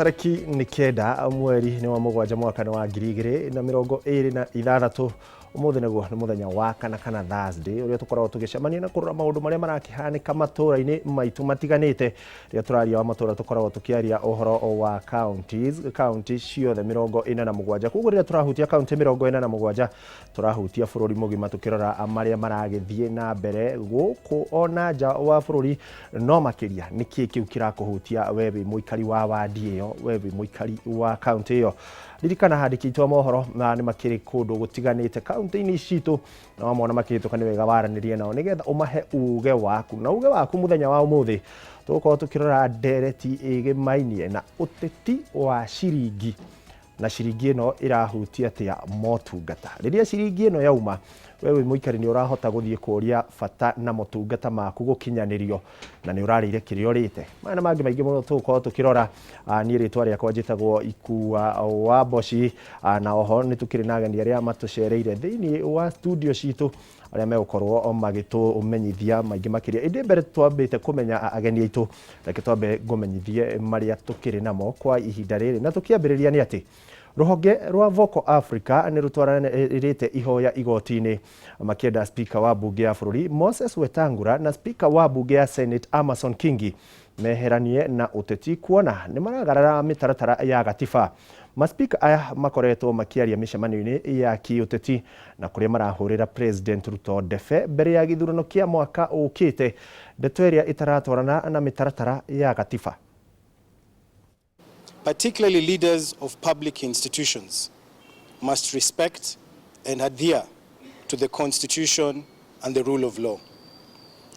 tariki ni kenda mweri ni wa mugwanja mwaka wa 2026 umuthi naguo ni muthenya wa kana Thursday uria tukoragwo tugicemania na kurura maundu maria marakihanika matura-ini maitu matiganite ria turaria wa matura tukoragwo tukiaria uhoro wa county ciothe 47 kuguo ria turahutia county 47 turahutia bururi mugima tukirora maria maragithie na mbere guku ona nja wa bururi no makiria niki kiu kirakuhutia wewe muikari wa wadi iyo wewe muikari wa county iyo ririkana handikitwo mohoro na ni makiri kundu gutiganite county-ini citu na wamona makirituka ni wega waranirie nao nigetha umahe uge waku na uge waku muthenya wa umuthi tuko tukirora ndereti igimainie na uteti wa ciringi na ciringi ino irahutia atia motungata riria ciringi ino yauma wewe muikari ni urahota guthie kuria bata na motungata maku gukinyanirio na ni urarire kirio rite mana mangi maingi muno tuko tukirora ni ritwa ria kwa njitagwo Ikua wa Boshi na oho ni tukiri na ageni aria matucereire thiini wa studio citu aria megukorwo magitu umenyithia maingi makiria indi mbere twambite kumenya ageni aitu reke twambe gumenyithie maria tukiri namo kwa ihinda riri na tukiambiriria ni ati ruhonge rwa Vocal Africa ni rutwaranirite ihoya igoti-ini makienda speaker wa bunge ya bururi Moses Wetangula na speaker wa bunge ya Senate Amason Kingi meheranie na uteti kuona ni maragarara mitaratara ya gatiba. Maspika aya makoretwo makiaria micemanio-ini ya kiuteti na kuria marahurira President Ruto Defe mbere ya githurano kia mwaka ukite ndeto iria itaratwarana na mitaratara ya gatiba. Particularly leaders of public institutions must respect and adhere to the Constitution and the rule of law.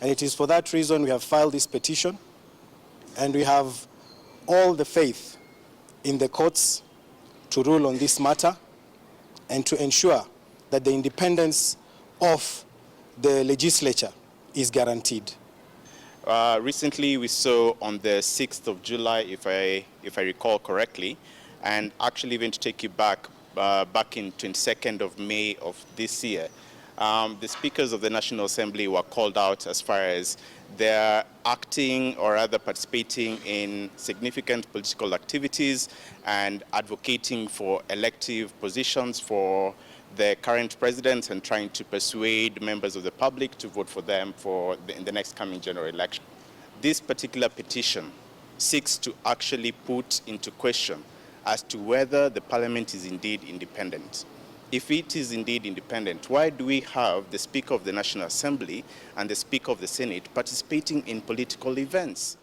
And it is for that reason we have filed this petition, and we have all the faith in the courts to rule on this matter and to ensure that the independence of the legislature is guaranteed. Recently we saw on the 6th of July, if I recall correctly, and actually even to take you back in 22nd of May of this year, the speakers of the National Assembly were called out as far as their acting or rather participating in significant political activities and advocating for elective positions for the current president and trying to persuade members of the public to vote for them in the next coming general election. This particular petition seeks to actually put into question as to whether the parliament is indeed independent. If it is indeed independent, why do we have the Speaker of the National Assembly and the Speaker of the Senate participating in political events?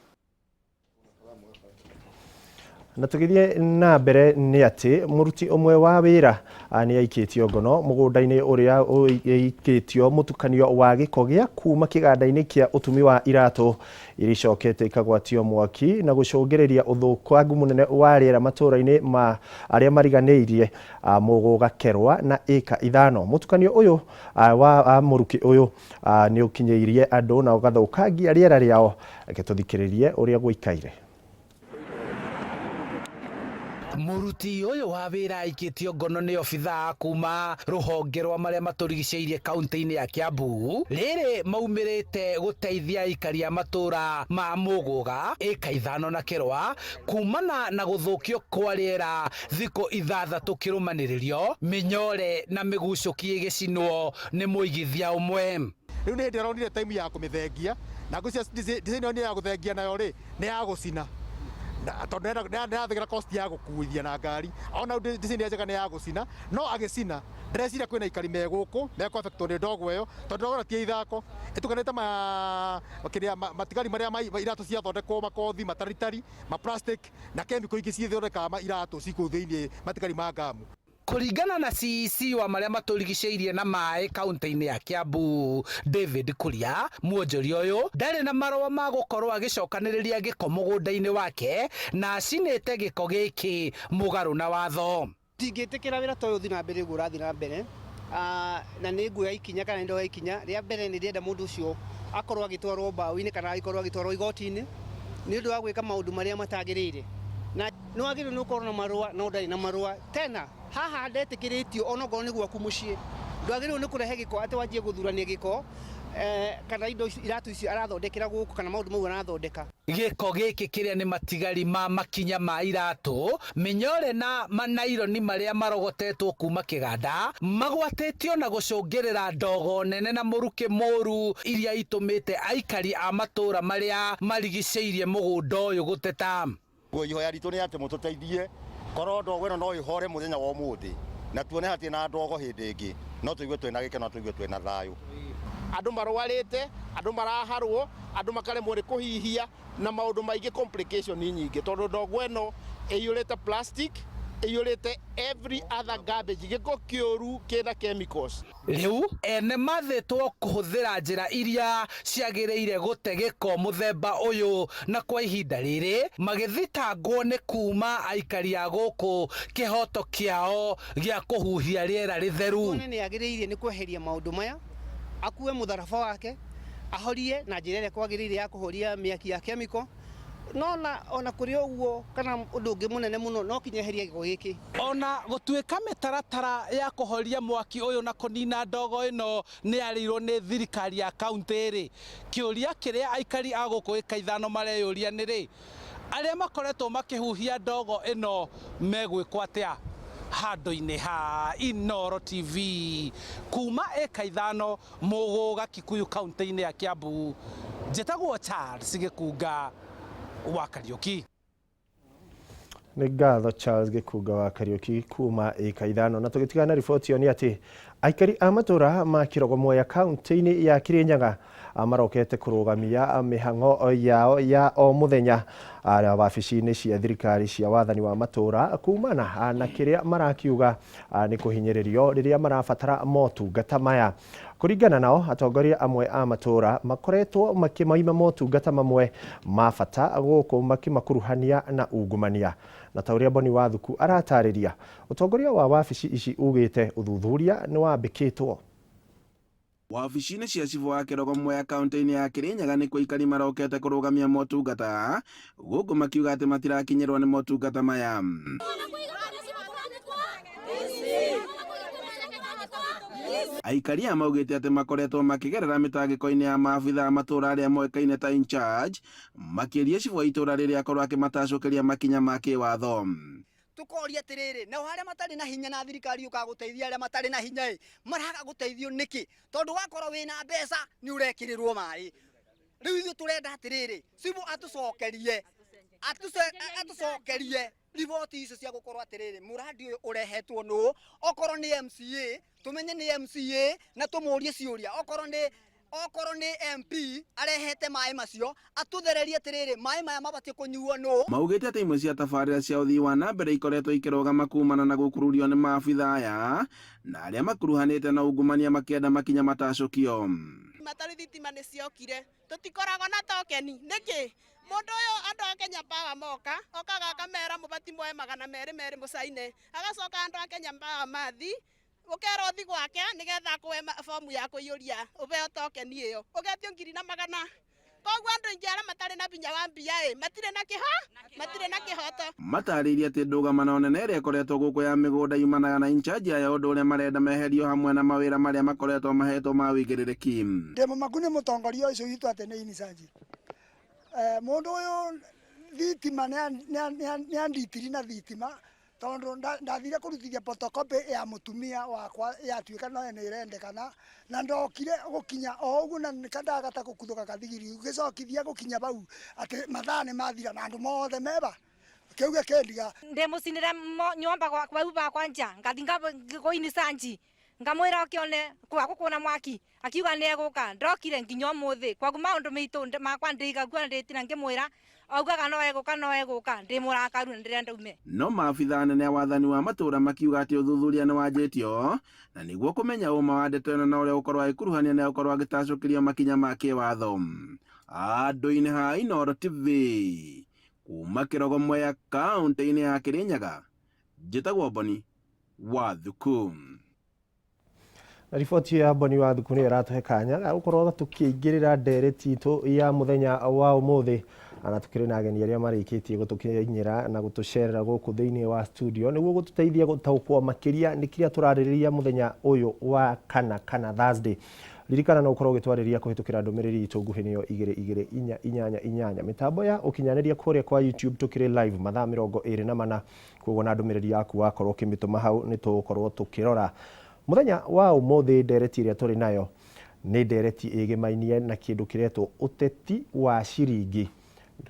Na tugithie na mbere ni ati muruti umwe wa wira ni aikitio ngono mugunda-ini uria aikitio mutukanio wa giko gia kuma kiganda-ini kia utumi wa iratu iricokete ikagwatio mwaki na gucungiriria uthukangu munene wa riera matura-ini ma aria mariganeirie mugugakerwa na eka 5 mutukanio uyu wa muruki uyu ni ukinyeirie andu na ugathukangia riera riao reke tuthikiririe uria guikaire. Muruti uyu wa wira ikitio ngono ni obitha kuma ruhonge rwa maria maturigiceirie kaunti-ini ya Kiambu riri maumirite guteithia ikaria matura ma Muguga eka 5 na Kirwa kumana na guthukio kwa riera thiko 6 kirumanirio minyore na migucukie gicinwo ni muigithia umwe. Riu ni ndironire time ya kumithengia na gucia design ya guthengia nayo ri ni ya gucina tondu ndathigira cost ya gukuithia na ngari ona ndicindi njega ni ya gucina no agicina ndrecira kwina ikari meguku meko affected ni ndogo iyo tondu ndogora ti ithako itukanite matigari maria iratu cia thondekwo makothi mataritari ma plastic na chemical ingi cithondeka iratu ciku thiini matigari ma ngamu. Kuringana na CEC wa maria maturigiceirie na mai kaunti-ini ya Kiambu David Kuria muonjori uyu ndari na marwa ma gukorwo agicokaniriria giko mugunda-ini wake na acinite giko giki mugaru na watho. Tingitikira wira toyo thina mbere gurathi na mbere na ni nguya ikinya kana ndo ikinya ria mbere ni ndienda mundu ucio akorwo agitwarwo mbaũ-ini kana akorwo agitwarwo igoti-ini ni undu wa gwika maundu maria matagirire na no agiru no korona marua no ndari na marua tena haha ndetikiritio onogo ni gwaku mucii ndwagiru ni kurehe giko ati wajie guthurania giko kana indo iratu icio arathondekera guku kana maundu mau arathondeka. Giko giki kiria ni matigari ma makinya ma iratu minyore na manaironi maria marogotetwo kuma kiganda magwatetio na gucungirira ndogo nene na muruke moru iria itumite aikari a matura maria marigiceirie mugunda uyu guteta. Ihoya ritu ni ati mututeithie korwo ndogo ino no ihore muthenya wa umuthi na tuone hati na ndogo hindi ingi no tuigue twina gikeno tuigue twina thayu. Andu marwarite, andu maraharwo, andu makaremwo ni kuhihia na maundu maingi complication nyingi tondu ndogo ino iyurite plastic, iyurite every other garbage, giko kiuru kina chemicals. Riu ene mathitwo kuhuthira njira iria ciagiriire gute giko muthemba uyu na kwa ihinda riri magithitangwo ni kuma aikari a guku kihoto kiao gia kuhuhia riera ritheru. Ni agiriire ni kweheria maundu maya, akue mutharaba wake, ahorie na njira ĩrĩa kwagĩrĩire ya kuhoria miaki ya chemical. Nona ona kuri uguo kana undu ungi munene muno no kinyeheria giko giki. Ona gutuika mitaratara ya kuhoria mwaki uyu na kunina ndogo ino ni arirwo ni thirikari ya kaunti ri. Kiuria kiria aikari a guku ikaithano mareyuria ni ri, aria makoretwo makihuhia ndogo ino megwikwa atia? Handu-ini ha Inooro TV kuma ekaithano Muguga Kikuyu kaunti-ini ya Kiambu, njĩtagwo Charles Gĩkunga wa Kariuki. Nĩ ngatho Charles Gĩkunga wa Kariuki kuma ekaithano. Na tũgĩtigana na riboti ĩyo nĩ atĩ aikari a matura ma Kĩrogo-Moya kaunti-inĩ ya Kirinyaga marokete kurugamia mihang'o yao ya o muthenya wabici-inĩ cia thirikari cia wathani wa matura kumana na kiria marakiuga ni kuhinyĩrĩrio rĩrĩa marabatara motungata maya. Kuringana nao, atongoria amwe a matura makoretwo makimaima motungata mamwe ma bata gũkũ makimakuruhania na ungumania. Na tauria Boni Wathuku aratarĩria, utongoria wa wabici ici ugĩte uthuthuria ni wambĩkĩtwo. Wabici-inĩ cia cibu wa Kĩrogo-Moya kaunti-inĩ ya Kirinyaga nĩ aikari marokete kurugamia motungata gũkũ makiuga atĩ matirakinyĩrwo nĩ motungata maya. Aikari aya maugĩte atĩ makoretwo makĩgerera mĩtangĩko-inĩ ya maabitha matura arĩa moĩkaine ta in charge makĩria cibu wa itũra rĩrĩa akorwo akĩmatacũkĩria makinya ma kĩwatho. Tukoria atiriri na haria matari na hinya na thirikari ukaguteithia aria matari na hinya maraga guteithio niki tondu wakorwo wina mbeca ni urekirirwo mai. Riu ithu turenda atiriri cibu atucokerie riboti icio cia gukorwo atiriri muradi uyu urehetwo nu okorwo ni MCA tumenye ni MCA na tumurie ciuria okorwo ni MP arehete mai macio atuthererie atiriri mai maya mabatie kunyuo no. Maugĩte atĩ imwe cia tabarĩra cia ũthii wa na mbere ikoretwo ikĩrũgama kumana na gũkururio nĩ maabitha aya na arĩa makuruhanĩte na ungumania makĩenda makinya matacũkio. Matari thitima nĩ ciokire tutikoragwo na tokeni niki mundu uyu andu a Kenya Power moka okaga akamera mubati moe 200 mucaine agacoka andu a Kenya Power mathi ukero thi gwake nigetha kuwe fomu ya kuiyuria ubeo tokeni iyo ugetio 200 koguo andu ingi aria matari na binya wa mbia matire na kihoto. Matarĩirie atĩ ndũgamano nene ĩrĩa ĩkoretwo gũkũ ya mĩgũnda yumanaga na in-charge aya ũndũ ũrĩa marenda meherio hamwe na mawĩra marĩa makoretwo mahetwo ma wĩigĩrĩrĩki. Ndĩ mũmaku nĩ mũtongoria ũcio witũ atĩ nĩ in-charge. Mũndũ ũyũ thitima nĩ anditiri na thitima tondu ndathire kurutithia photocopy ya mutumia wakwa yatuika no ene irendekana na ndokire gukinya o ugu na nikandagata gukuthuka kathigiri gicokithia gukinya bau ati mathane mathira na andu mothe meba kiuge kendiga ndi mucinire nyomba kwa bau bakwa nja ngathinga goini sanji ngamwira okione kwa gukuna mwaki akiuga ni eguka ndokire nginya umuthi kwa maundu mitu makwa ndiga kwa nditina ngimwira augaga no eguka ndi murakaru na ndirenda ume. No maabitha anene a wathani wa matura makiuga atĩ ũthuthuria nĩ wanjĩtio na nĩguo kũmenya ũma wa ndeto ĩno na ũrĩa ũkorwo agĩkuruhania na ũkorwo agĩtacũkĩrio makinya ma kĩwatho. Handũ-inĩ ha Inooro TV kuma Kĩrogo-Moya kaunti-inĩ ya Kirinyaga, njĩtagwo Boni Wathuku. Na riboti ya Boni Wathuku nĩ ĩratũhe kanya gũkorwo tũkĩingĩrĩra ndereti itũ ya mũthenya wa ũmũthĩ. Ana tukiri na ageni arĩa marĩkĩtie gũtũkinyĩra na gũtũcerera gũkũ thĩinĩ wa studio nĩguo gũtũteithia gũtaũkwo makĩria nĩ kĩrĩa tũrarĩrĩria mũthenya ũyũ wa kana Thursday. ririkana no ukorwo gitwariria kuhitukira ndumiriri itu nguhi niyo 2288 mitambo ya ukinyaniria kuria kwa YouTube tukire live mathaa 24 koguo na ndumiriri yaku wakorwo kimituma hau ni tukorwo tukirora muthenya wa umuthi ndereti iria turi nayo ni ndereti igimainie na kindu kiretwo uteti wa ciringi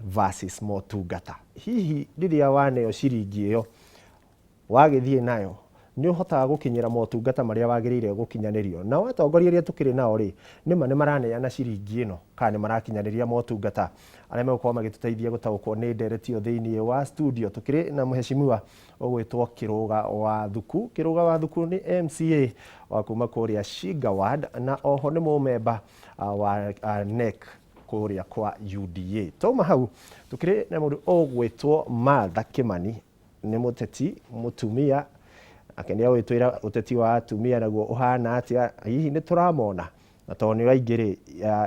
versus motungata. Hihi riria waneo ciringi iyo wagithie nayo ni uhotaga gukinyira motungata maria wagirire gukinyanirio na watongoria ria tukiri nao ri nima ni maraneana ciringi ino kana marakinyaniria motungata aria megũkorwo magĩtũteithia gũtaũkwo nĩ ndereti o thĩinĩ wa studio tukiri na muheshimiwa ogwĩtwo Kiruga wa Thuku. Kiruga wa Thuku ni MCA wa kuma kũrĩa Shiga Ward na oho ni mũmemba wa NEC kũrĩa kwa UDA. Toma hau tukiri na mũndũ ogwĩtwo Martha Kimani ni muteti mutumia akenia witwira uteti wa atumia naguo uhana atia hihi ni turamona na to ni raingiri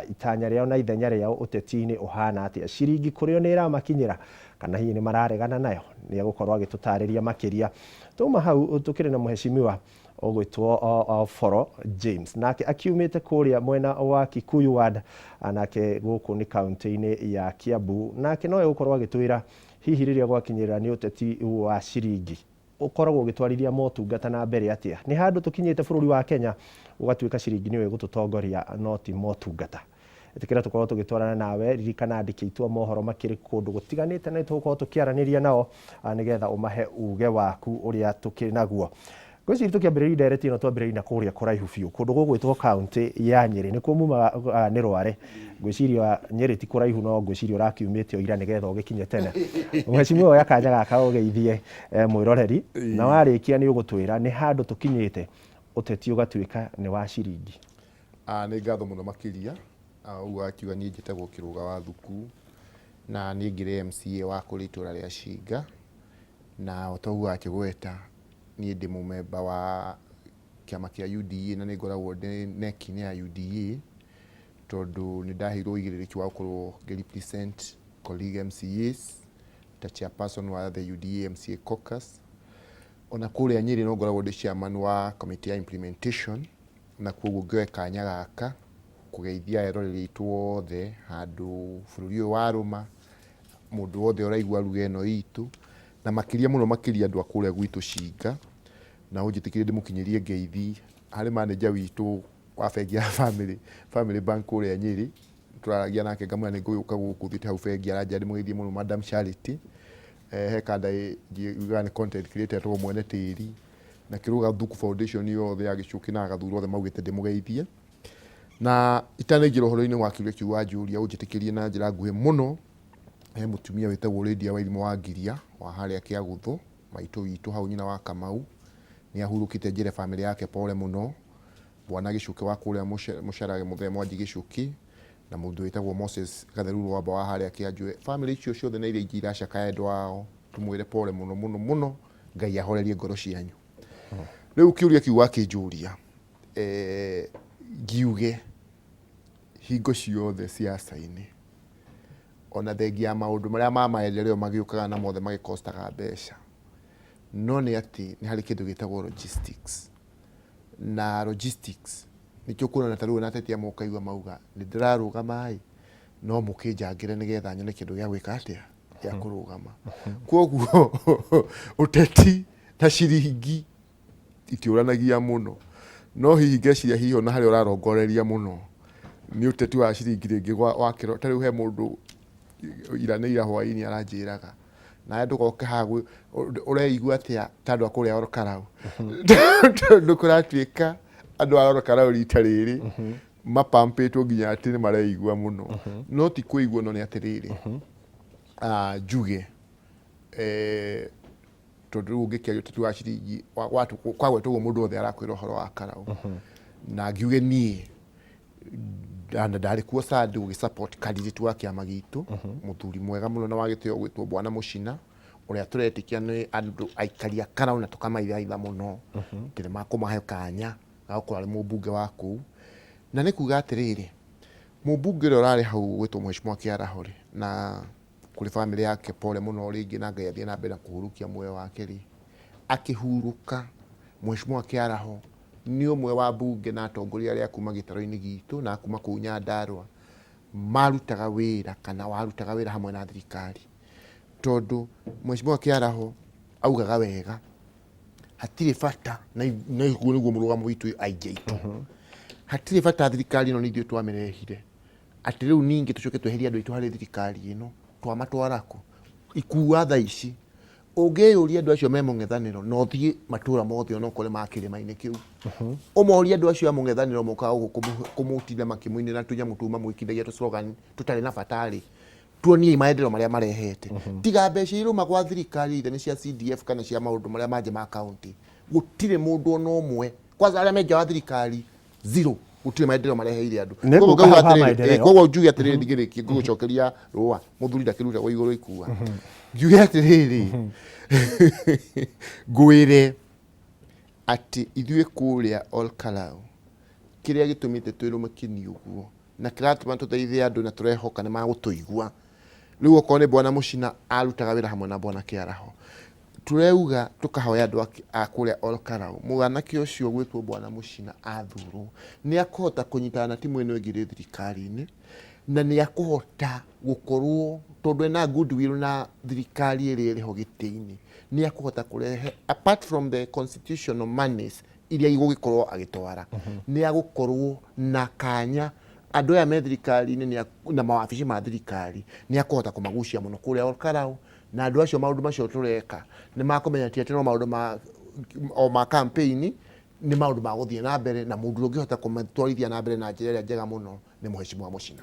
itanya riao na ithenya riao uteti-ini uhana atia ciringi kurio ni iramakinyira kana hihi ni mararegana nayo ni agukorwo agitutariria makiria. Tuma hau tukire na muheshimiwa ogwitwo Foro James nake akiumite kuria mwena wa Kikuyu Ward anake guku ni county-ini ya Kiambu nake no egukorwo agitwira hihi riria gwakinyira ni uteti wa ciringi ukoragwo gitwarithia motungata na mbere atia ni handu tukinyite bururi wa Kenya ugatuika ciringi niwe gututongoria noti motungata etikira tukorwo tugitwarana nawe ririkana andike itwa mohoro makiri kundu gutiganite na tukorwo tukiaraniria nao nigetha umahe uge waku uria tukiri naguo. Gwiciri tukiambiriria ndereti ino twambiriria na kuria kuraihu biu kundu gugwitwo county ya Nyeri ni kumuma ni Rware gwiciria Nyeri ti kuraihu no gwiciria urakiumite o ira nigetha ugikinye tene. Mheshimiwa yakanya gaka ugeithie mwiroreri na warikia ni ugutwira ni handu tukinyite uteti ugatuika ni wa ciringi. Ni ngatho muno makiria ugu akiuga ni njitagwo Kiruga wa Thuku na ni ngire MCA wa kuritura ria Shiga na otogu akigweta ni ndi mumemba wa kiama kia UDA na ni ngoragwo ndi NEC-ini ya UDA tondu ni ndahirwo igiririki wa gukorwo ngirepresent colleague MCAs ta chairperson wa the UDA MCA caucus ona kuria Nyeri no ngoragwo ndi chairman wa committee ya implementation na koguo ngwe kanya gaka kugeithia eroreri itu othe handu bururi wa Roma mundu wothe uraigua ruga ino itu na makiria muno makiria andu akuria gwitu Shiga na unjitikire ndimukinyirie ngeithi hari manager witu wa bengi ya family bank uria Nyeri turaragia nake ngamwe ni nguka guku thite hau bengi aranja ndimugeithie muno Madam Charity he kanda yuga ni content creator to mwene tiri na Kiruga Thuku Foundation yothe ya gicuki na agathuro othe maugite ndimugeithie na itanegire horo-ini wa kiuria kiu wa Julia unjitikirie na njira nguhi muno he mutumia witagwo Lydia Wairimu wa Ngiria wa haria Kiaguthu maitu witu hau nyina wa Kamau ni ahurukite njire family yake pole muno bwana gicuki wa kuria mucarage muthema wanji gicuki na mundu witagwo Moses Gatheru wa wa haria Kianjwe family icio ciothe na iria ingi iracakaya endwa wao tumwire pole muno Ngai ahorerie ngoro cianyu. Riu kiuria kiu wakinjuria ngiuge hingo ciothe siasa-ini ona thengia maundu maria mamaendeleo magiukaga na mothe magikostaga mbeca no ni ati ni hari kindu gitagwo logistics na logistics nikio kuna na taru na tetia mukaigwa mauga ni ndirarugama ai no mukinjangire nigetha nyone kindu gya gwika atia ya kurugama koguo uteti na ciringi itiuranagia muno no hihi ngeciria hihi ona hari urarongoreria muno ni uteti wa ciringi ringi wakiro tari he mundu iranira hwaini aranjiraga na ndugoke hagu ureigua atia tandu akuria orokarau ndukuratuika andu orokarau rita riri mapampetwo nginya ati ni mareigua muno no ti kuigua no ni atiriri njuge tondu ungikiaria uteti wa ciringi watu kwagwetwo mundu othe arakwira horo wa karau na ngiuge nie ndari kuo sad ugisupport candidate wa kiama gitu muthuri mwega muno na wagitio gwitwo bwana Mucina uria turetikia ni andu aikaria karau na tukamaithaitha muno ndire makumahe kanya gakora ari mubunge waku na ni kuga atiriri mubunge ro rari hau gwitwo Mheshimiwa Kiarahori na kuri family yake pole muno ringi na Ngai athie na mbere kuhurukia muoyo wake ri akihuruka Mheshimiwa Kiaraho ni umwe wa bunge na atongoria aria kuma gitaro-ini gitu na kuma kuu Nyandarua marutaga wira kana warutaga wira hamwe na thirikari tondu Mheshimiwa Kiaraho augaga wega hatire bata na iguo niguo murugamo witu aingeitu hatire bata thirikari ino nithio twamerehire ati riu ningi tucoke tweheria andu aitu hari thirikari ino twamatwarako ikua thaa ici ungeyuria andu acio me mung'ethaniro no thie matura mothe ono kole makirima-ini kiu umoria andu acio mung'ethaniro moka kumutithia makimuinira tunyamu tuma mwikithagia tu slogan tutari na batari tuonie maendeleo maria marehete tiga mbeca iruma gwa thirikari ithe ni cia CDF kana cia maundu maria manje ma county gutire mundu ona umwe kwanza aria menja wa thirikari zero gutire maendeleo mareheire andu koguo njuge atiriri ndigirikie ngugucokeria rua muthuri ndakiruta gwa iguru ikua njuge atiriri ngwire ati ithuĩ kuria Olkalau kiria gitumite twirumikini uguo na kiratuma tuteithie andu na turehoka ni magutuigua riu okorwo ni Bwana Muchina arutaga wira hamwe na Bwana Kiaraho tureuga tukahoya andu a kuria Olkalau muganaki ucio gwitwo Bwana Muchina athurwo ni akũhota kunyitana na timu ino ingire thirikari-ini na ni akũhota gukorwo tondu ena goodwill na thirikari iri iriho giti-ini ni akũhota kurehe apart from the constitutional monies iria igũgikorwo agitwara ni agukorwo na kanya andu aya me thirikari-ini na mawabici ma thirikari ni akũhota kumagucia muno kuria Olkalau na andu acio maundu macio tureka ni makumenya ati no maundu ma campaign ni maundu ma guthie na mbere na mundu ungihota kumatwarithia na mbere na njira iria njega muno ni Mheshimiwa Muchina.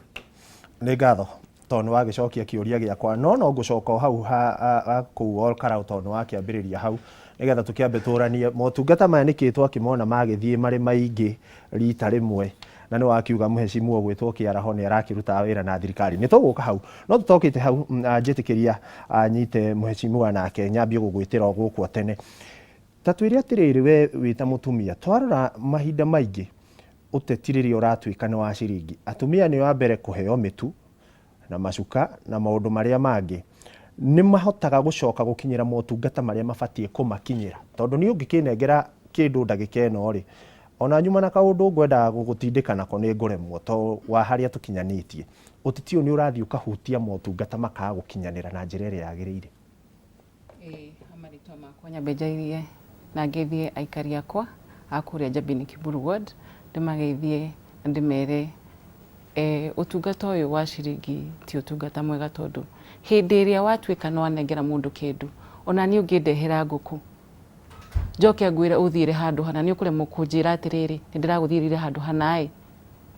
Ni ngatho tondu wa gicokia kiuria giakwa no ngucoka hau kuu Olkalau tondu wa kiambiriria hau nigetha tukiambe turanie motungata maya nikitwa kimona magithie mari maingi rita rimwe na ni wakiuga Mheshimiwa gwitwo Kiaraho ni arakiruta wira na thirikari ni tuguka hau no tutokite hau njitikiria nyite Mheshimiwa nake nyambie gugwitira guku tene tatwire atiriri we wita mutumia twarora mahinda maingi utetiriria uratwika ni wa ciringi atumia ni wa mbere kuheo mitu na macuka na maundu maria mangi ni mahotaga gucoka gukinyira motungata maria mabatie kumakinyira tondu ni ungikinengera kindu ndagika eno ri ona nyuma na kaundu ngwenda gugutindika nako ni nguremwo to wa haria tukinyanitie utitio ni urathi ukahutia motungata makaga gukinyanira na njira iria yagirire amaritwa makwa nyambejairie na ngethie aikari akwa akuria Njabini Kiburu Ward ndimageithie ndimere utungata uyu wa ciringi ti utungata mwega tondu hindi iria watwika no anengera mundu kindu ona ni ungindehera nguku njoke ngwire uthire handu hana ni ukuremwo kunjira atiriri ndiraguthirire handu hana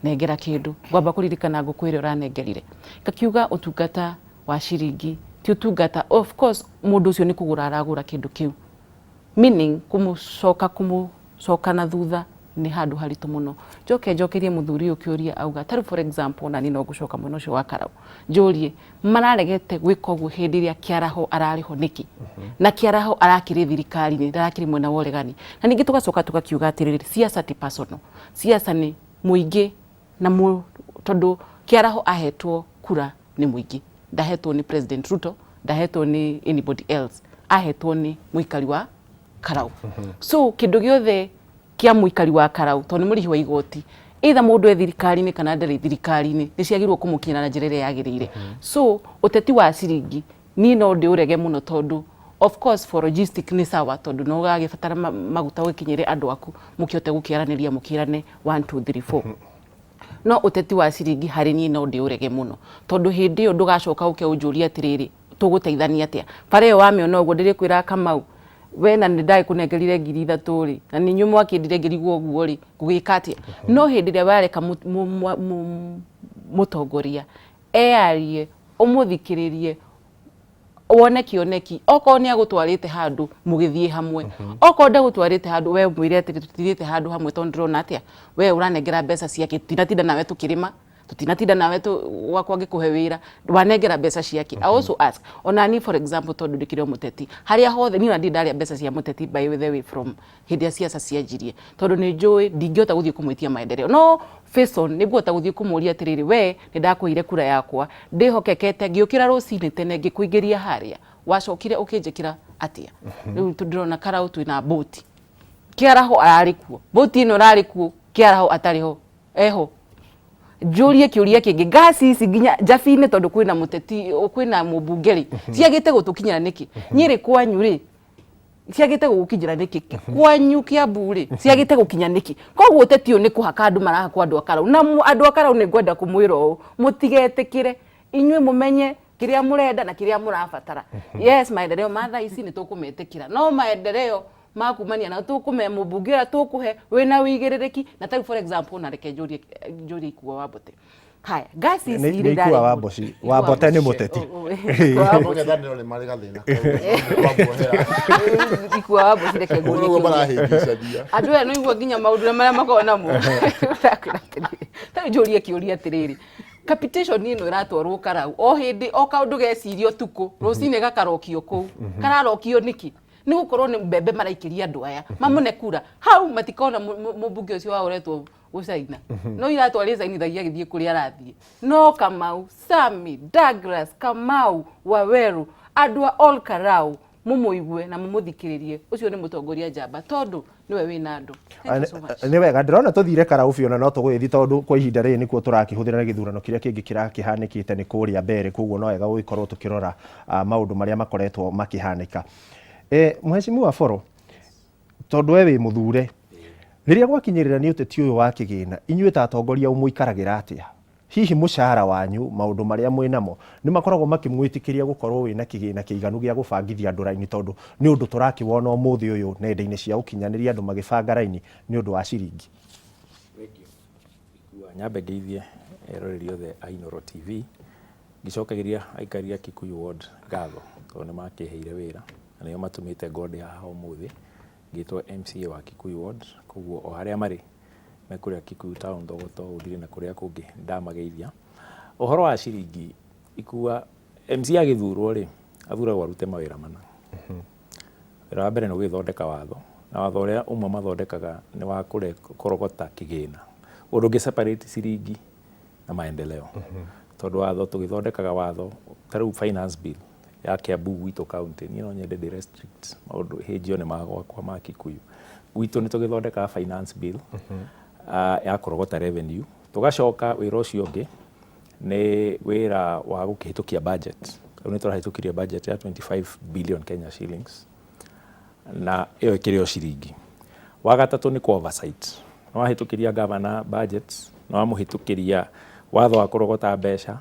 nengera kindu ngwamba kuririkana nguku iria uranengerire ngakiuga utungata wa ciringi ti utungata of course mundu ucio ni kugura aragura kindu kiu meaning kumucoka na thutha ni handu haritu muno njokerie muthuri ukiuria auga taru for example na ni no gucoka muno cio wa Karau njurie mararegete gwika uguo hindi iria Kiaraho arariho niki na Kiaraho arakiri thirikari ni ndarakiri mwena wa uregani na ningi tugacoka tugakiuga atiriri siasa ti personal siasa ni muingi na tondu Kiaraho ahetwo kura ni muingi ndahetwo ni President Ruto ndahetwo ni anybody else ahetwo ni muikari wa Karau so kindu giothe kia muikari wa Karau to ni murihi wa igoti either mundu e thirikari-ini kana ndari thirikari-ini ni ciagirwo kumukinyana na njira iria yagirire so uteti wa ciringi ni no ndi urege muno tondu of course for logistic ni sawa tondu no gagibatara maguta gukinyire andu aku mukiote gukiaraniria mukirane 1 2 3 4 no uteti wa ciringi hari ni no ndi urege muno tondu hindi yo ndugacoka uke unjuria atiriri tuguteithania atia pare yo wamio no guo ndirikwira Kamau we na ndai kunengerire ngiri 3 ri na ni nyumu akindire ngiri guo ri gugikatia no hindi ria bareka mutongoria arie umuthikiririe wone kioneki oko ni agutwarite handu mugithie hamwe oko ndagutwarite handu we mwire ati tutirite handu hamwe tondrona atia we uranengera mbeca ciake tinatinda nawe tukirima tutinatinda nawe wakwa ngikuhe wira wanengera mbeca ciake I also ask onani for example tondu ndikire muteti haria hothe ni ndi ndaria mbeca cia muteti by the way from hindi ciaca cianjirie tondu ni njui ndingiota guthie kumwitia maendeleo no Faison niguota guthie kumuria atiriri we ni ndakuire kura yakwa ndihokekete ngiukira rucini tene ngikuingiria haria wacokire ukinjikira atia riu tundirona Karau twina boti kiaraho arari kuo boti ino rari kuo kiaraho atari ho eho Julie kiuria kingi gasi ici nginya Jafine tondu kwina muteti kwina mubungeri ciagite gutukinyira niki nyiri kwanyu ri ciagite gukinyira niki kwanyu Kiambu ri ciagite gukinya niki koguo uteti u ni kuhaka andu marahakwa andu akarau na andu akarau ni ngwenda kumwira u mutigetikire inywe mumenye kiria murenda na kiria murabatara yes maendeleo matha ici ni tukumetikira no maendeleo makumania na tukume mubungira tukuhe wina wigiririki na ta for example na reke Julie kuwa Wabote haya gasi ici ni kuwa Waboci Wabote ni muteti kuwa Waboci reke andu no igwa nginya maundu maria makona mu ta Julie kiuria atiriri capitation ino iratwarwo karau o hindi o kaundu gecirio tuku rucine gakarokio ku kararokio niki ni gukorwo ni mbembe maraikiria andu aya mamune kura hau matikona mubunge ucio wa uretwo gucaina no iratwaria cainithagia githie kuria arathie no Kamau Sami Douglas Kamau Waweru andu all karau mumuigwe na mumuthikiririe ucio ni mutongoria njamba tondu niwe wina andu ni wega ndirona tuthire karau fiona no tugwithi tondu kwa ihinda ri nikuo turakihuthira na githurano kiria kingi kirakihanikite ni kuria mbere koguo no wega guikorwo tukirora maundu maria makoretwo makihanika Mheshimiwa Foro tondu we wi muthure riria gwakinyirira ni uteti uyu wa kigina inyuĩ ta atongoria umuikaragira atia hihi mushahara wanyu maundu maria mwinamo ni makoragwo makimwitikiria gukorwo wina kigina kiiganu gia gubangithia andu raini tondu ni undu turakiwona umuthi uyu nenda-ini cia ukinyaniria andu magibanga raini ni undu wa ciringi nyambe ngeithie eroreri othe a Inooro TV gicokagiria aikaria Kikuyu Ward ngatho tondu ni makiheire wira na nio matumite ngode haha umuthi ngitwo MCA wa Kikuyu Ward koguo o haria mari mekuria Kikuyu Town Thogoto udire na kuria kungi ndamageithia uhoro wa ciringi ikuwa MCA agithurwo ri athuragwo arute mawira mana wira wa mbere ni gwithondeka watho na watho uria umwe mathondekaga ni wa kurogota kigina undu ngi separate ciringi na maendeleo tondu watho tugithondekaga watho taru finance bill ya Kiambu gwitũ county ni no nyende di restrict maundu hĩnjio ni magwakwa ma Kikuyu gwitũ ni tugithondeka finance bill ya kurogota revenue tugacoka wira ucio ungi ni wira wa gukihitukia budget ni turahitukirie budget ya 25 billion Kenya shillings na iyo ikirio ciringi wa gatatu ni oversight no wahitukiria governor budget no wamuhitukiria watho wa kurogota mbeca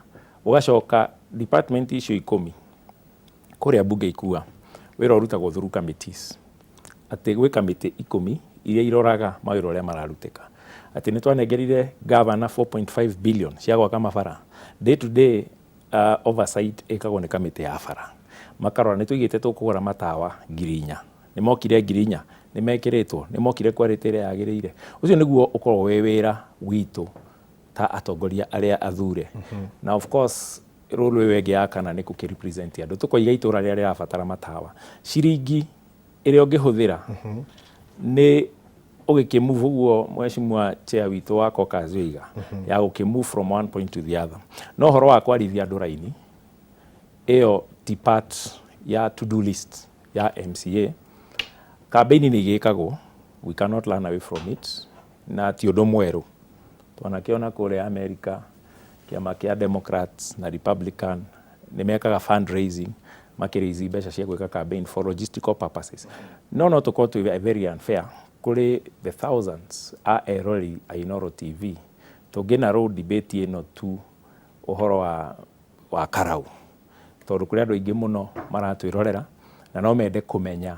ugacoka department icio 10 kuria bunge ikua wira urutagwo through committees ati gwi committee 10 iria iroraga mawira uria mararuteka ati ni twanengerire governor 4.5 billion cia gwaka mabara day to day oversight ikagwo ni committee ya bara makarora ni tuigite tukugura matawa 4,000 ni mokire 4,000 ni mekiritwo ni mokire quality ria yagirire ucio niguo ukorwo we wira witu ta atongoria aria athure na of course role we wege akana ni kukirepresent andu tukoiga itura ria rirabatara matawa ciringi iria ungihuthira ni ugikimove guo Mheshimiwa Chair witu wa caucus wiga ya gukimove from one point to the other no horo wa kwarithia andu raini iyo ti part ya to do list ya MCA campaign ni gikagwo we cannot learn away from it na ti undu mweru twanakiona kule America kiama kia Democrats na Republican ni mekaga fundraising makirizi mbeca cia gwika campaign for logistical purposes no to be very unfair kuri the thousands a erori a Inooro TV tugina road debate ino tu uhoro wa karau tondu kuri andu ingi muno maratwirorera na no mende kumenya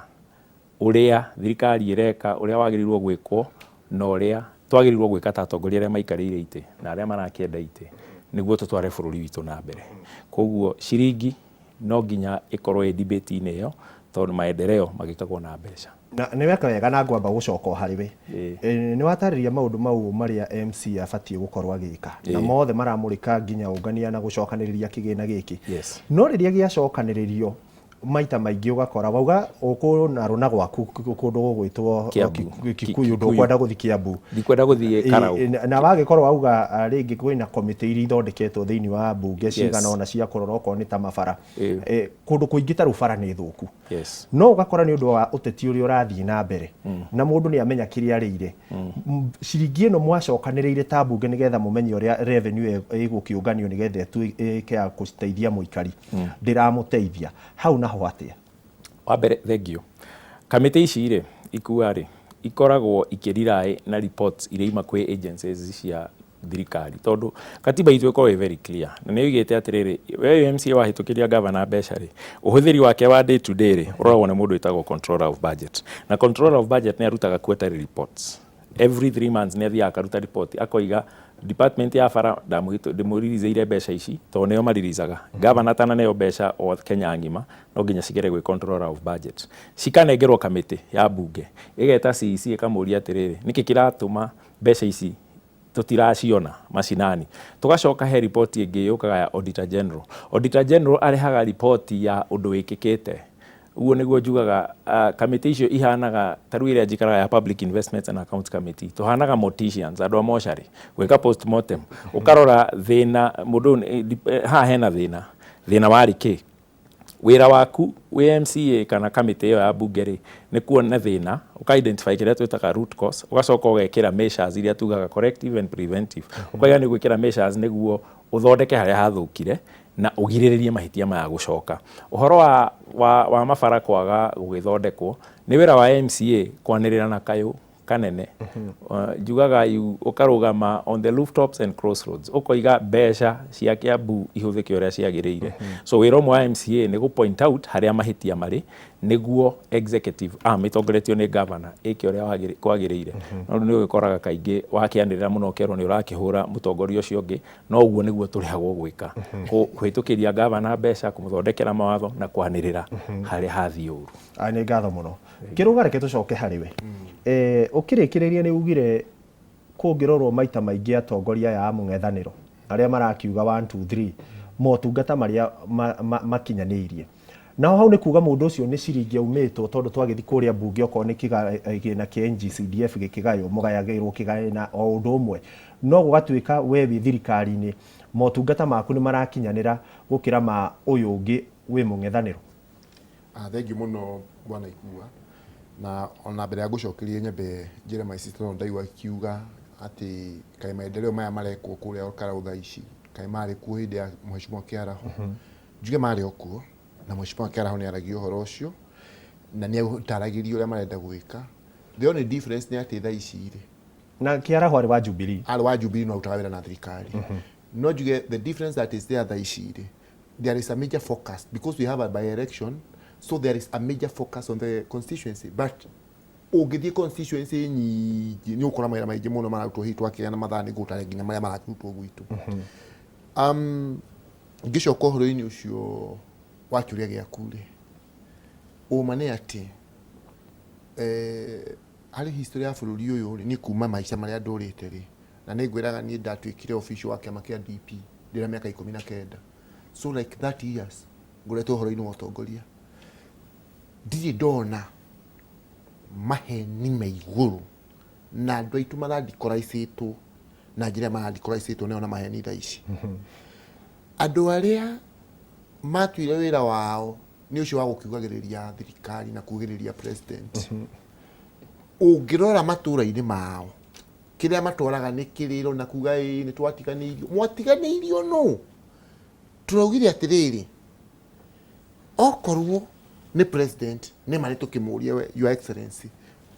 uria thirikari ireka uria wagirirwo gwikwo no uria twagirirwo gwika ta atongoria aria maikarire ite na aria marakienda ite niguo tutware bururi witu na mbere koguo ciringi no nginya ikorwo e debate ine yo tondu maendeleo magikagwo na mbeca na ni weka wega na ngwamba gucoka hariwe ni watariria maundu mau maria MC abatie gukorwo agika na mothe maramurika nginya ungania na gucokaniriria kigina giki no riria giacokaniririo maita maingĩ ũgakora wauga ũkũna rũna gwaku kũndũ gũgwĩtwo Kikuyu ndũkwenda gũthiĩ Kiambu, ndikwenda gũthiĩ Karau, na wagĩkorwo wauga rĩngĩ kwĩna komite iria ithondeketwo thĩinĩ wa mbunge cigana ona cia kũrora okorwo nĩ ta mabara, kũndũ kũingĩ ta rĩu bara nĩ thũku, no ũgakora nĩ ũndũ wa ũteti ũrĩa ũrathiĩ na mbere na mũndũ nĩ amenya kĩrĩa arĩire, ciringi ĩno mwacokanĩrĩire ta mbunge nĩgetha mũmenye ũrĩa revenue ĩgũkĩũnganio nĩgetha ĩtuĩke ya gũteithia mũikari, ndĩramũteithia hau naho atĩa? Wa mbere thengio, kamĩtĩ ici rĩ ikua rĩ ikoragwo ikĩriraĩ na reports iria ima kwĩ agencies cia thirikari, tondũ katiba itũ ĩkoragwo very clear na nĩ oigĩte atĩrĩrĩ, we MCA wahĩtũkĩria gavana mbeca rĩ, ũhũthĩri wake wa day to day rĩ ũroragwo nĩ mũndũ wĩtagwo controller of budget, na controller of budget nĩ arutaga quarterly reports every 3 months, nĩ athiaga akaruta report akoiga department ya bara ndĩmũririzeire mbeca ici tondũ nĩo maririzaga, gavana atananeo mbeca o Kenya ngima no nginya cigere gwĩ controller of budget, cikanengerwo kamĩtĩ ya mbunge ĩgeta CEC ĩkamũria atĩrĩrĩ, nĩkĩ kĩratũma mbeca ici tutiraciona macinani, tugacoka he report ĩngĩ yũkaga ya auditor general. Auditor general arehaga report ya ũndũ wĩkĩkĩte, uguo nĩguo njugaga kamĩtĩ icio ihanaga ta rĩu ĩrĩa njikaraga ya Public Investments and Accounts Committee, tuhanaga morticians, andũ a mocarĩ gwĩka postmortem, ũkarora thĩna mũndũ haha hena thĩna warĩ kĩ, wĩra waku wĩ MCA kana kamĩtĩ ĩyo ya mbunge rĩ nĩ kuona thĩna, ũka-identify kĩrĩa twĩtaga root cause, ũgacoka ũgekĩra measures iria tugaga corrective and preventive, ũkaiga nĩ gwĩkĩra measures nĩguo ũthondeke harĩa hathũkire na ũgirĩrĩrie mahĩtia maya gũcoka. Ũhoro wa mabara kwaga gũgĩthondekwo nĩ wĩra wa MCA kwanĩrĩra na kayũ kanene, njugaga ũkarũgama on the rooftops and crossroads, ũkoiga mbeca cia Kiambu ihũthĩke ũrĩa ciagĩrĩire. So wĩra ũmwe wa MCA nĩ gũ point out harĩa mahĩtia marĩ nĩguo executive ĩtongoretio nĩ governor ĩke ũrĩa kwagĩrĩire. No nĩ ũgĩkoraga kaingĩ wakĩanĩrĩra mũno ũkerwo nĩ ũrakĩhũra mũtongoria ũcio ũngĩ, no ũguo nĩguo tũrĩhagwo gwĩka, kũhĩtũkĩria governor mbeca, kũmũthondekera mawatho na kwanĩrĩra harĩa hathiĩ ũru. Nĩ ngatho mũno. Kĩrũga reke tũcoke harĩ we. Ũkĩrĩkĩrĩria nĩ ugire kũngĩrorwo maita maingĩ atongoria ya mũng'ethanĩro arĩa marakiuga 1 2 3 motungata marĩa makinyanĩirie, naho hau nĩ kuga mũndũ ũcio nĩ ciringi aumĩtwo, tondũ twagĩthi kũrĩa mbunge okorwo nĩ kĩgĩna kĩa NGCDF gĩkĩgaywo mũgayagĩrwo kĩgayana o ũndũ ũmwe, no gũgatuĩka we wĩ thirikari-inĩ motungata maku nĩ marakinyanĩra gũkĩra ma ũyũ ũngĩ wĩ mũng'ethanĩro? Thengiũ mũno bwana Ikua, na ona mbere ya gũcokeria nyambe njĩre maici tondũ ndaigua kiuga atĩ kaĩ maendeleo maya marekwo kũrĩa Karau thaa ici kaĩ marĩ kuo hĩndĩ ya Mheshimiwa Kĩaraho, njuge marĩ o kuo na Mheshimiwa Kĩaraho nĩ aragia ũhoro ũcio na nĩ ataragĩria ũrĩa marenda gwĩka. The only difference nĩ atĩ thaa ici rĩ, na Kĩaraho arĩ wa Jubilee, no arutaga wĩra na thirikari, no njuge the difference that is there thaa ici rĩ, there is a major focus because we have a by-election. So there is a major focus on the constituency, but ũngĩthiĩ constituency nyingĩ nĩ ũkora mawĩra maingĩ mũno mararutwo hihi twakĩgĩa mathaa nĩ gũtarĩ nginya marĩa marakĩrutwo gwitũ. Ngĩcoka ũhoro-inĩ ũcio wa kĩũria gĩaku rĩ, ũma nĩ atĩ harĩ history ya bũrũri ũyũ rĩ nĩ kuma maica marĩa ndũrĩte rĩ, na nĩ ngwĩraga niĩ ndatuĩkire official wa kĩama kĩa DP ndĩra mĩaka 19, so like 30 years ngoretwo ũhoro-inĩ wa ũtongoria, ndirĩ ndona maheni ma igũrũ na andũ aitũ maradikũraicĩtwo na njĩra maradikũraicĩtwo nĩo na maheni thaa ici. Andũ arĩa matuire wĩra wao nĩ ũcio wa gũkiugagĩrĩria thirikari na kugĩrĩria president, ũngĩrora matũra-inĩ mao kĩrĩa matwaraga nĩ kĩrĩro na kuga nĩ twatiganĩirio. Mwatiganĩirio no, tũraugire atĩrĩrĩ, okorwo nĩ president nĩ marĩ tũkĩmũria we your excellency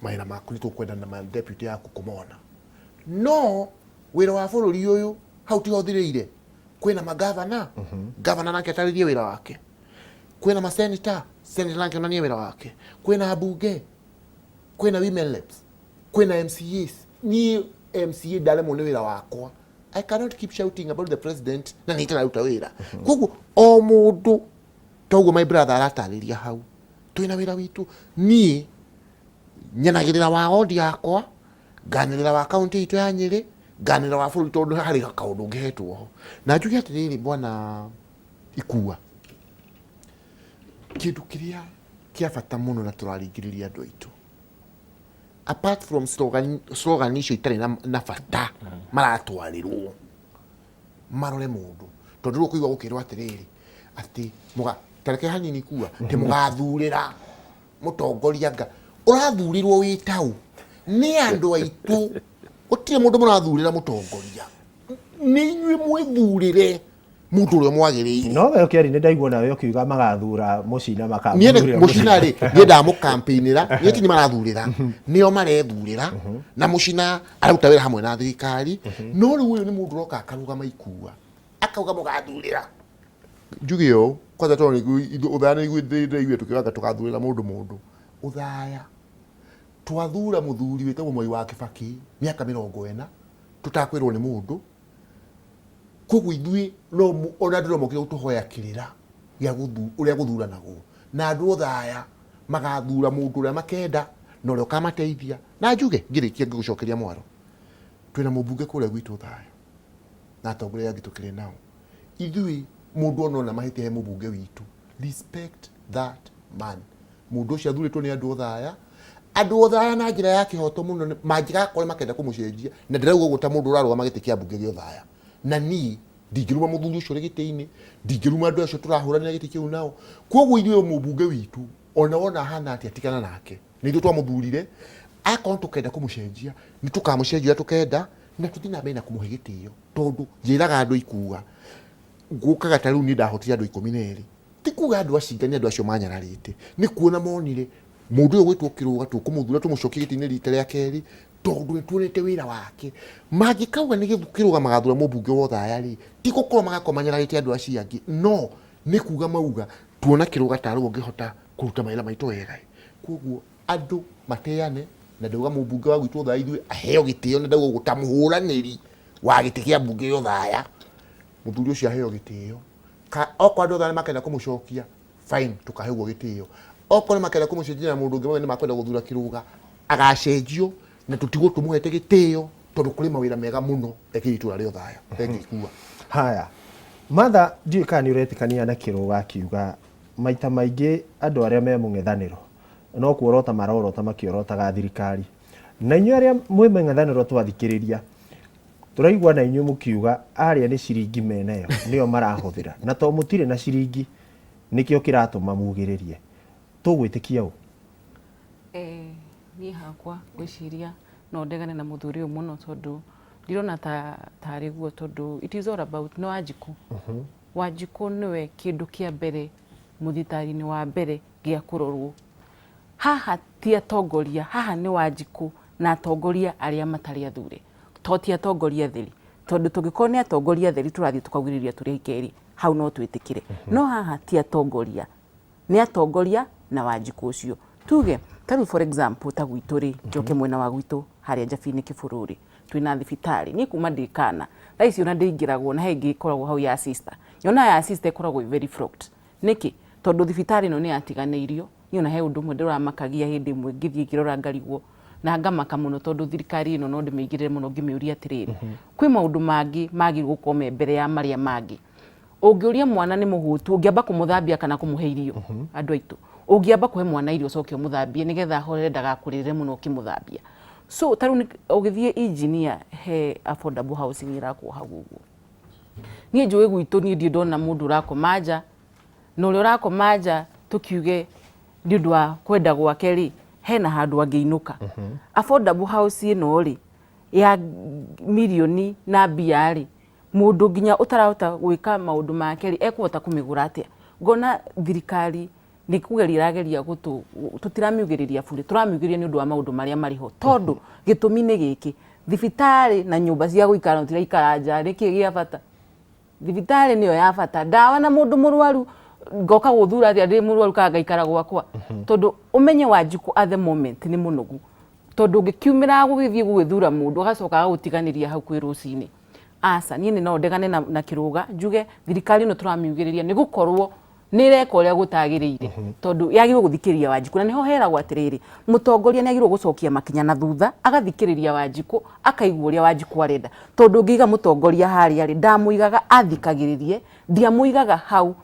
mawĩra maku nĩ tũkwenda na deputy yaku kũmona, no wĩra wa bũrũri ũyũ hau tiho thirĩire. Kwĩna magavana, gavana nake atarĩrie wĩra wake, kwĩna maseneta, seneta nake onanie wĩra wake, kwĩna mbunge, kwĩna women reps, kwĩna MCAs. Niĩ MCA ndaremwo nĩ wĩra wakwa, I cannot keep shouting about the president na nĩ itararuta wĩra. Koguo o mũndũ toguo my brother aratarĩria hau, twĩna wĩra witũ. Niĩ nyanagĩrĩra wa ward yakwa, nganĩrĩra wa county itũ ya Nyĩrĩ, nganĩrĩra wa bũrũri tondũ harĩ kaũndũ ngĩhetwo ho. Na njuge atĩrĩrĩ bwana Ikua, kindu kiria kia bata muno na turaringiriria andu aitu apart from slogan icio itari na bata maratwarirwo marore mundu tondu kuigwa gukirwo atiriri ati muga tareke hanini kuwa ti mugathurira mutongoria nga urathurirwo wi tau ni andu aitu gutire mundu murathurira mutongoria ni inyuĩ mwithurire mundu uria mwagiriire no we ukiari ni ndaigua nawe ukiuga magathura mucina makathurira mucina ri ni ndamu campaignira ni tini marathurira nio marethurira na mucina aruta wira hamwe na thirikari no riu uyu ni mundu roka akaruga maikua akauga mugathurira njugio kwanza toni uthana igwe tukiwaga tukathurira mundu uthaya twathura muthuri wetagwo Mwai wa Kibaki miaka 40 tutakwirwo ni mundu koguo ithuĩ no ona ndĩro mokire gũtũhoya kĩrĩra gĩa ũrĩa gũthuranagwo na andũ othaya magathura mũndũ ũrĩa makenda na ũrĩa ũkamateithia na njuge ngĩrĩkia ngĩgũcokeria mwaro twĩna mũmbunge kũrĩa gwitũ thaya na atongoria angĩ tũkĩrĩ nao ithuĩ mũndũ ona mahĩtia he mũmbunge witũ respect that man mũndũ ũcio athurĩtwo nĩ andũ othaya na njĩra ya kĩhoto mũno mangĩgakore makenda kũmũcenjia na ndĩrauga ũguo ta mũndũ ũrarũgama gĩtĩ kĩa mbunge gĩa othaya na ni ndingiruma muthuri ucio gĩtĩ-inĩ ndingiruma andũ acio tũrahũranĩra gĩtĩ kĩu nao koguo ithuĩ mũmbunge witũ ona wona hana atĩ atigana nake nĩ ithuĩ twamũthurire akorwo tũkenda kũmũcenjia nĩ tũkamũcenjia tũkenda na tũthiĩ na mbere na kũmũhe gĩtĩo tondũ njĩraga andũ ikuga ngũkaga ta rĩu niĩ ndahotire andũ 12 ti kuga andũ acingani andũ acio manyararĩte nĩ kuona monire mũndũ ũyũ gwĩtwo kĩrũga tũkũmũthura tũmũcokie gĩtĩ-inĩ rita rĩa kerĩ tondu nituonete wira wake mangikauga ni githukiruga magathura mũmbunge wa othaya ri ti gũkorwo magakomanyarĩte andũ acio angĩ no nĩ kuga mauga tuona kĩrũga tarĩ ũngĩhota kũruta mawĩra maitũ wega koguo andũ mateane na ndauga mũmbunge wa gwitũ othaya ithuĩ aheo gĩtĩo na ndauga gũtamũhũranĩri wa gĩtĩ kĩa mbunge othaya mũthuri ũcio aheo gĩtĩo okorwo andũ othaya makenda kũmũcokia fine tukaheo gĩtĩo okorwo makenda kũmũcenjia na mũndũ ũngĩ nĩ makwenda gũthura kĩrũga agacenjio na tutigwo tumuhete gĩtĩo tondu kuri mawira mega muno ekiritura ri othaya engikua haya matha ndiũ kana nĩ ũretikania na kĩrũga akiuga maita maingĩ andũ arĩa me mũng'ethanĩro no kuorota marorota makiorotaga thirikari na inyuĩ arĩa mwĩ mũng'ethanĩro twathikĩrĩria tũraigua na inyuĩ mũkiuga arĩa nĩ ciringi menayo nĩo marahũthĩra na to mũtirĩ na ciringi nĩkĩo kĩratũma mugĩrĩrie tũgwĩtĩkia ũũ niĩ hakwa gwĩciria no ndegane na mũthuri ũyũ mũno tondu ndirona tarĩ guo tondu it is all about no Wanjikũ Wanjikũ niwe kĩndũ kĩa mbere mũthitari-inĩ wa mbere gĩa kũrorwo haha ti atongoria haha nĩ Wanjikũ na atongoria arĩa matarĩ athure to ti atongoria theri tondu tũngĩkorwo nĩ atongoria theri tũrathiĩ tũkaugĩrĩria tũrĩ ikeri hau no twĩtĩkire no haha ti atongoria nĩ atongoria na Wanjikũ ũcio tuge taru for example ta gwitũ rĩ njoke mwena wa gwitũ harĩa Njabi-inĩ Kĩbũrũri twina thibitarĩ ni kuma ndikana thaa ici ona ndĩingĩragwo na hengĩ ikoragwo hau ya sister yona ya sister ikoragwo very fraught nĩkĩ tondu thibitarĩ ĩno nĩ yatiganĩirio ni ona he ũndũ ũmwe ndĩramakagia hĩndĩ ĩmwe ngĩthiĩ ngĩrora ngarigwo na ngamaka mũno tondu thirikari ĩno no ndĩmĩigĩrĩre mũno ngĩmĩũria atĩrĩrĩ kwĩ maũndũ mangĩ magĩrĩirwo gũkorwo me mbere ya marĩa mangĩ ũngĩũria mwana nĩ mũhũtu ũngĩamba kũmũthambia kana kũmũhe irio andũ aitũ ũngĩamba kũhe mwana irio coke ũmũthambie nĩgetha hore ndagakũrĩre mũno ũkĩmũthambia so tarũ ũgĩthiĩ engineer he affordable housing irakwo hau ũguo niĩ njũĩ gwitũ niĩ ndio ndona mũndũ ũrakoma nja na ũrĩa ũrakoma nja tũkiuge nĩ ũndũ wa kwenda gwake rĩ hena handũ angĩinũka affordable house ĩno rĩ ya milioni na mbia rĩ mũndũ nginya ũtarahota gwĩka maũndũ make rĩ ekũhota kũmĩgũra atĩa ngona thirikari nĩ kugeria rageria tũtiramiugĩrĩria bure tũramiugĩria nĩ ũndũ wa maũndũ marĩa mariho tondu gĩtũmi nĩ gĩkĩ thibitarĩ na nyũmba cia gũikara tiraikara nja nĩkĩ gĩa bata thibitarĩ nĩyo ya bata ndawa na mũndũ mũrwaru ngoka gũthura atĩa ndĩ mũrwaru kana ngaikara gwakwa tondu ũmenye Wanjikũ at the moment nĩ mũnogu tondu ũngĩkiumĩra gũgĩthiĩ gũgĩthura mũndũ agacoka agũtiganĩria hau kwĩ rũcinĩ aca niĩ nĩ no ndegane na kĩrũga njuge thirikari ĩno tũramiugĩrĩria nĩ gũkorwo nĩ ireka ũrĩa gũtagĩrĩire tondu yagĩrĩirwo gũthikĩrĩria Wanjikũ na niho heragwo atĩrĩrĩ mũtongoria nĩ agĩrĩirwo gũcokia makinya na thutha agathikĩrĩria Wanjikũ akaigua ũrĩa Wanjikũ arenda tondu ngĩiga mũtongoria harĩa rĩ ndamũigaga athikagĩrĩrie ndiamũigaga hau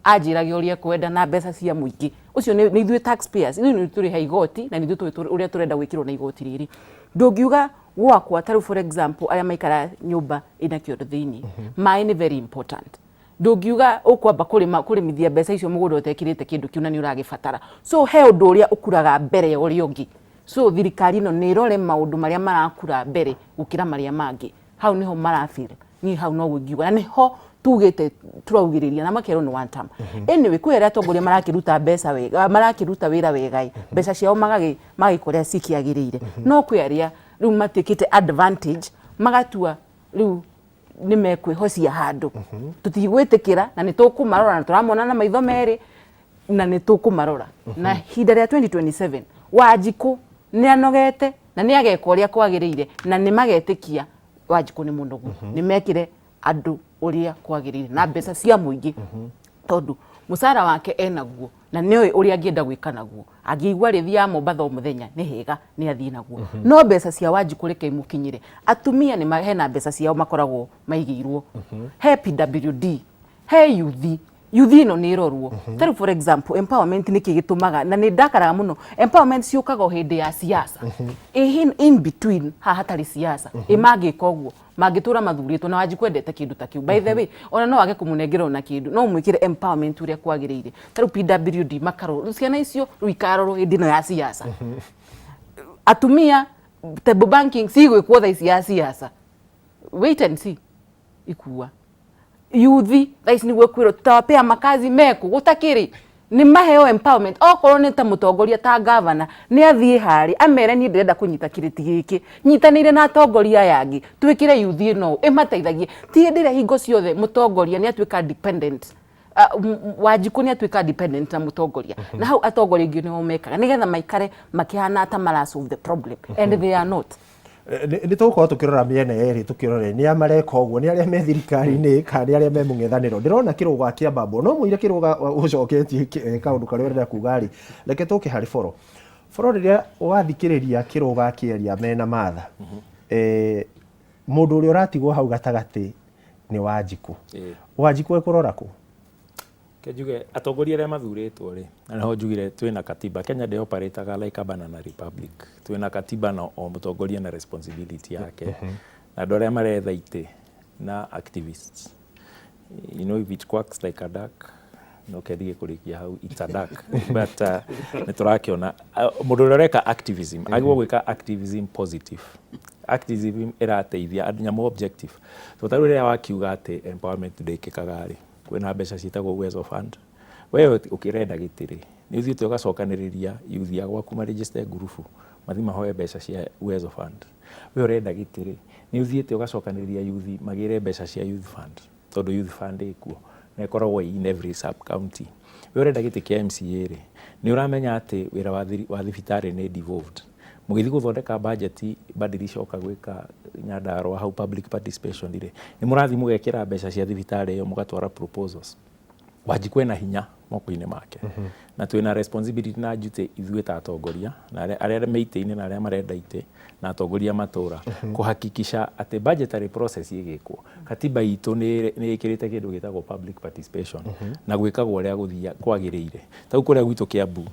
anjiragia uria kwenda na mbeca cia muingi ucio ni ithuĩ taxpayers ni turi ha igoti na ni ithuĩ uria turenda gwikirwo na igoti riri ndungiuga gwakwa taru for example aya maikara nyumba ina kiondo thiini mai ni very important ndungiuga ukwamba kurimithia mbeca icio mugunda utekirite kindu kiuna ni uragibatara so he undu uria ukuraga mbere ya uria ungi so thirikari no ni rore maundu maria marakura mbere gukira maria mangi hau niho marafira ni hau no ngiuga na niho tugite turaugiriria na makero ni one time anyway kwera atongoria marakiruta mbeca wega marakiruta wira wega mbeca ciao magikoria cikiagirire no kweria riu matikite advantage magatua riu ni mekwihocia handu tutigwitikira na nitukumarora na turamona na maitho meri na nitukumarora na hinda ria 2027 Wanjiku ni anogete na ni ageka uria kwagirire na ni magetikia Wanjiku ni munogu ni mekire andu uria kwagirire na mbeca cia muingi tondu musara wake enaguo na nioi uria angienda gwika naguo angiigua rithia Mombatha muthenya ni hega ni athii naguo no mbeca cia Wanjiku reke imukinyire atumia ni mahena mbeca ciao makoragwo maigirwo he PWD he youth ino ni irorwo tari for example empowerment ni kigitumaga na ni ndakaraga muno empowerment ciukaga hindi ya siasa in between hatari siasa imagika uguo magitura mathurito na Wanjiku endete kindu ta kiu by the way ona no wage kumunengera ona kindu no mwikire empowerment uria kwagirire tari PWD makaro ciana icio ruikaroro hindi no ya siasa atumia table banking sigwikwo tha cia siasa wait and see ikua youth guys ni gwekwiro tutawapea makazi meko gutakiri ni maheo empowerment okorwo ni ta mutongoria ta governor ni athie hari amere ni ndirenda kunyita kiriti giki nyitanire na atongoria yangi twikire youth no imateithagie ti ndire hingo ciothe mutongoria ni atwika dependent Wanjiku ni atwika dependent na mutongoria na hau atongoria ingi no mekaga nigetha maikare makihana ta mara solve the problem and they are not ni tuko tukirora miene eri tukirore ni amareka uguo ni aria me thirikari-ini kana aria me mung'ethaniro ndirona kiruga kia babo no muire kiruga ucoketie kaundu karia urenda kugari reke tuke hari foro riria wathikiriria kiruga kieria mena matha mundu uria uratigwo hau gatagati ni Wanjiku Wanjiku ekurora ku Kejuge atongoria aria mathuritwo ri na no njugire twina katiba Kenya de operator like a banana republic twina katiba na o mutongoria na responsibility yake na ndore maretha ite na activists you know if it quacks like a duck no kedige kurikia hau it's a duck but niturakiona mundu reka activism agwo gwika activism positive activism irateithia nyamu objective so taru ria wakiuga ati empowerment ndikikaga ri kwina mbeca citagwo Uwezo Fund wewe ukirenda gitiri ni uthite ugacokaniriria youth ya gwaku ma register group mathima hoye mbeca cia Uwezo Fund wewe urenda gitiri ni uthite ugacokaniriria youth magire mbeca cia Youth Fund tondu Youth Fund ikuo na ikoragwo in every sub county wewe urenda giti kia MCA ri ni uramenya ati wira wa thibitari ni devolved mugithi guthondeka budget badilishoka gwika Nyandarua hau public participation ri ni murathi mugekira mbeca cia thibitari yo mugatwara proposals Wanjiku ena hinya moko-ini make na twina responsibility na duty ithuĩ ta atongoria na aria meite-ini na aria marenda ite na atongoria matura kuhakikisha ati budgetary process igikwo katiba itu ni ikirite kindu gitagwo public participation na gwikagwo uria guthia kwagirire tau kuria gwitu Kiambu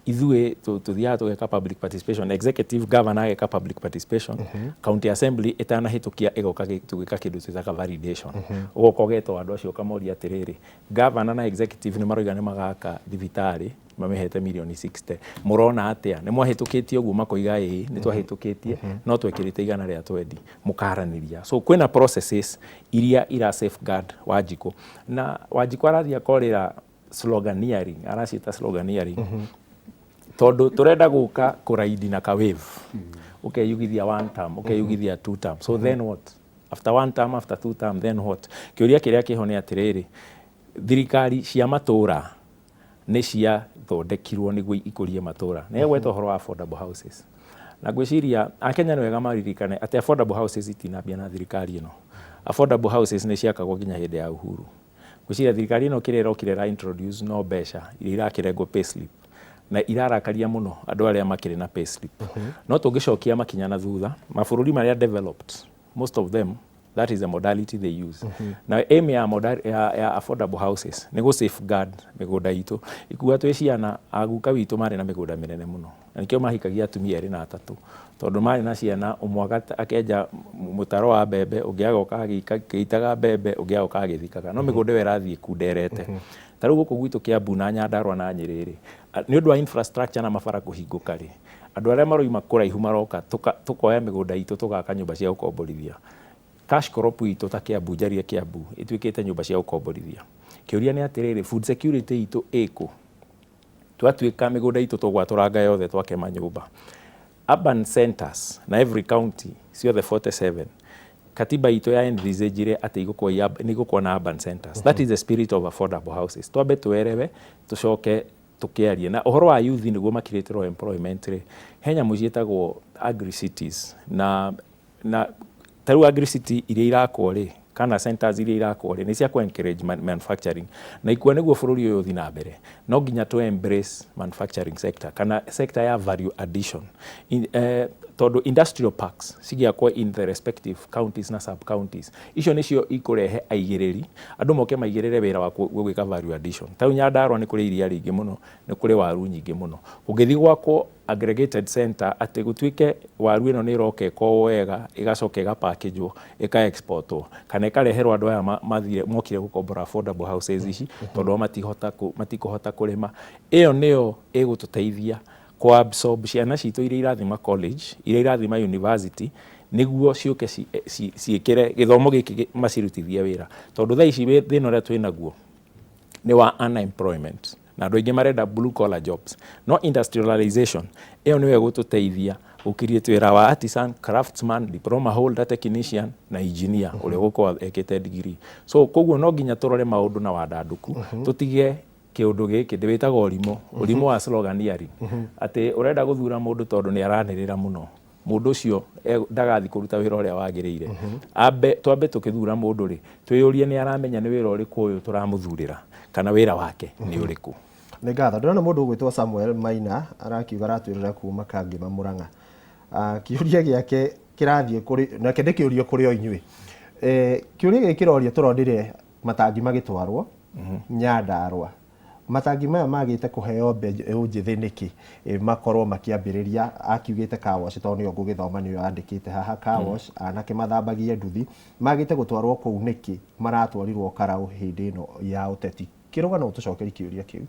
ithuĩ tuthiaga tugeka public participation executive governor ageka public participation county assembly itanahitukia igoka tugika kindu twitaga validation ugoka ugetwo andu acio kamoria atiriri governor na executive ni maroiga ni magaka thibitari mamehete milioni 60 murona atia ni mwahitukitie uguo makoiga ni twahitukitie no twekirite igana ria 20 mukaraniria so kwina processes iria ira safeguard Wanjiku na Wanjiku arathia korira sloganeering aracita sloganeering tondu turenda guka kuraidi na ka wave ukeyugithia one term ukeyugithia two term so then what after one term after two term then what kiuria kiria kihone atiriri thirikari cia matura ni cia thondekirwo niguo ikurie matura na gwetwo horo wa affordable houses na gwiciria akenya ni wega maririkane ati affordable houses itinambia na thirikari ino affordable houses ni ciakagwo nginya hindi ya uhuru gwiciria thirikari ino kirero kirera introduce no besha irakirengwo payslip na irarakaria muno andu aria makire na payslip no tungicokia makinya na thutha mabururi maria developed most of them That is the modality they use. Na aim ya affordable houses nĩ gũ safeguard mĩgũnda itũ. Ikuga twĩ ciana aguka witũ marĩ na mĩgũnda mĩnene mũno. Na nĩkĩo mahikagia atumia 2 na 3. Tondũ marĩ na ciana ũmwe akenja mũtaro wa mbembe, ũngĩ agoka agĩitaga mbembe, ũngĩ agoka agĩthikaga. No mĩgũnda ĩyo ĩrathiĩ kunderete. Ta rĩu gũkũ gwitũ Kiambu na Nyandarua na Nyĩrĩ nĩ ũndũ wa infrastructure na mabara kũhingũka rĩ, andũ arĩa maroima kũraihu maroka tukoya mĩgũnda itũ tũgaka nyũmba cia gũkomborithia. Cash crop itũ ta Kiambu, Njaria Kiambu ĩtuĩkĩte nyũmba cia gũkomborithia. Kĩũria nĩ atĩrĩrĩ, food security itũ ĩkũ? Twatuĩka mĩgũnda itũ tũgwatũranga yothe twake manyũmba. Urban centers na every county ciothe 47 katiba itũ ya envisage atĩ igũkorwo na urban centers. That is the spirit of affordable houses. Twambe twerewe tucoke tukiarie na uhoro wa youth nĩguo makirĩtĩrwo employment rĩ, Kenya mũciĩtagwo agri cities na taru agri city iria irakwo rĩ kana centers iria irakwo rĩ nĩ cia ku encourage manufacturing na ikuwa nĩguo bũrũri ũyũ ũthi na mbere. No nginya to embrace manufacturing sector kana sector ya value addition. Tondũ industrial parks cigiakwo in the respective counties na sub counties, icio nĩcio ikũrehe aigĩrĩri, andũ moke maigĩrĩre wĩra wa gwĩka value addition. Ta Nyandarua nĩ kũrĩ iria rĩingĩ mũno, nĩ kũrĩ waru nyingĩ mũno. Ũngĩthi gwakwo aggregated center atĩ gũtuĩke waru ĩno nĩ ĩroka ĩkorwo wega ĩgacoka ĩgapackagwo ĩka-exportwo kana ĩkareherwo andũ aya mathire mokire gũkombora affordable houses ici tondũ matikũhota kũrĩma. Ĩyo nĩyo ĩgũtũteithia absorb ciana citũ iria irathima college, iria irathima university, nĩguo ciũke ciĩkĩre gĩthomo gĩkĩ macirutithie wĩra. Tondũ thaa ici thĩna ũrĩa twĩ naguo nĩ wa unemployment na andũ aingĩ marenda blue collar jobs. No industrialization ĩyo nĩyo ĩgũtũteithia gũkirie wĩra wa artisan, craftsman, diploma holder, technician na engineer ũrĩa gũkorwo ekĩte degree. So koguo no nginya tũrore maũndũ na wandandũku tũtige kĩũndũ gĩkĩ ndĩwĩtaga ũrimũ wa sloganeering atĩ ũrenda gũthura mũndũ tondũ nĩ aranĩrĩra mũno, mũndũ ũcio ndagathi kũruta wĩra ũrĩa wagĩrĩire. Twambe tũkĩthura mũndũ rĩ, twĩyũrie nĩ aramenya nĩ wĩra ũrĩkũ ũyũ tũramũthurĩra kana wĩra wake nĩ ũrĩkũ. Nĩ ngatho ndĩrona mũndũ ũgwĩtwo Samuel Maina arakiuga aratwĩrĩra kuma Kangĩma Mũrang'a. Kĩũria gĩake kĩrathiĩ kũrĩ nake ndĩkĩũrio kũrĩ o inyuĩ. Kĩũria gĩkĩ kĩroria tũrondire matangi magĩtwarwo Nyandarua. Matangi maya magĩte kũheo mbeũ njĩthĩ nĩkĩ makorwo makĩambĩrĩria, akiugĩte car wash tondũ nĩyo ngũgĩthoma nĩyo yandĩkĩte haha car wash, anake mathambagie nduthi, magĩte gũtwarwo kũu nĩkĩ maratwarirwo Karaũ hĩndĩ ĩno ya ũteti. Kĩrũga no tũcokerie kĩũria kĩu.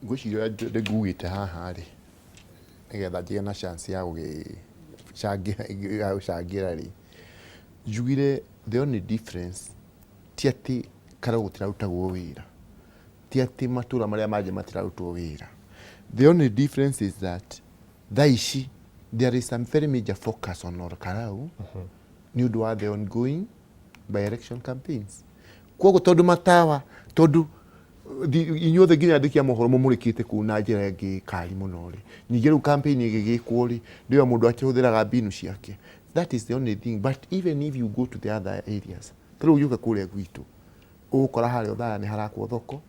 Ngwĩciria ndĩngugĩte haha rĩ nĩgetha njĩe na chance ya gũcangĩra rĩ, njugire the only difference ti atĩ Karaũ gũtirarutagwo wĩra, ti atĩ matũra marĩa mangĩ matirarutwo wĩra. The only difference is that thaa ici there is some very major focus on Karaũ nĩ ũndũ wa the ongoing by-election campaigns. Koguo tondũ matawa, tondũ inyuothe nginya andĩki a mohoro mũmũrĩkĩte kũu na njĩra ĩngĩ kari mũno rĩ, ningĩ rĩu campaign ĩgĩgĩkwo rĩ, nĩyo mũndũ akĩhũthĩraga mbinu ciake. That is the only thing. But even if you go to the other areas, tũrĩu ũgĩũka kũrĩa gwitũ ũgũkora harĩa Othaya nĩ harakwo thoko,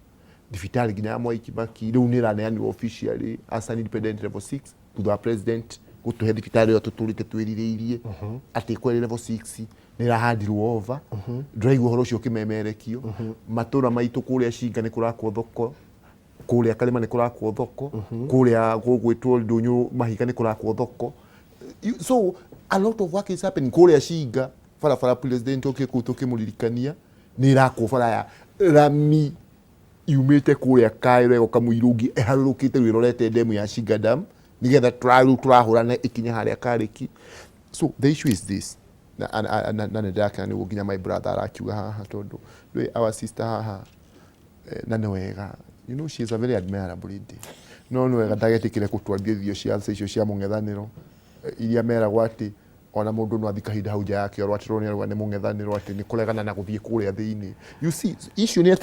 thibitarĩ nginya ya Mwai Kibaki rĩu nĩ ĩraneanirwo officially as an independent level 6 thutha wa president gũtũhe thibitarĩ ĩyo tũtũrĩte twĩrirĩirie atĩ kweri level 6 nĩ ĩrahandirwo over. Ndĩraigua ũhoro ũcio ũkĩmemerekio. Matũra maitũ kũrĩa Cinga nĩ kũrakwo thoko, kũrĩa Karĩma nĩ kũrakwo thoko, kũrĩa gũgwĩtwo Ndũnyũ Mahiga nĩ kũrakwo thoko. So a lot of work is happening kũrĩa Cinga. Barabara president ũkĩkũu tũkĩmũririkania nĩ ĩrakwo bara ya rami yumĩte kũrĩa Kaĩro ĩgoka Mũirũngi ĩharũrũkĩte rwĩrorete ndemu ya Cinga Dam nĩgetha tũrahũrana ikinya harĩa Karĩki. So the issue is this, na nĩ ndakena nĩguo nginya my brother arakiuga haha tondũ our sister haha na nĩ wega, you know, she is a very admirable lady. No nĩ wega ndagetĩkĩre gũtwarithia icio ciaca icio cia mũng'ethanĩro iria meragwo atĩ ona mũndũ no athi kahinda hau nja yake orwo atĩ nĩ arauga nĩ mũng'ethanĩro atĩ nĩ kũregana na gũthiĩ kũrĩa thĩinĩ. You see, issue nĩ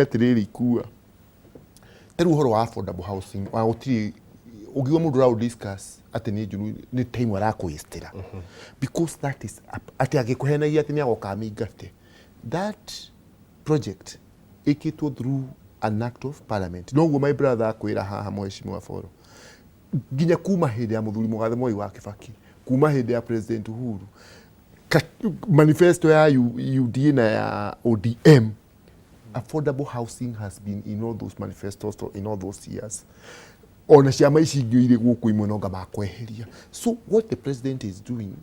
atĩrĩrĩ ikua tarĩu ũhoro wa affordable housing wa gũtirĩ ũngiuga mũndũ ũraũ discuss atĩ nĩ njũru nĩ time arakũĩstĩra because that is atĩ agĩkũhenagia atĩ nĩ agoka amĩingate. That project ĩkĩtwo through an act of parliament. Noguo my brother akwĩra haha Mheshimiwa Foro nginya kuma hĩndĩ ya mũthuri Mũgathe Mwai wa Kibaki kuma hindi ya President Uhuru manifesto ya UDA na ya ODM, affordable housing has been in all those manifestos in all those years. Ona ciama ici ingĩ irĩ gũkũ imwe no ngama kweheria. So what the president is doing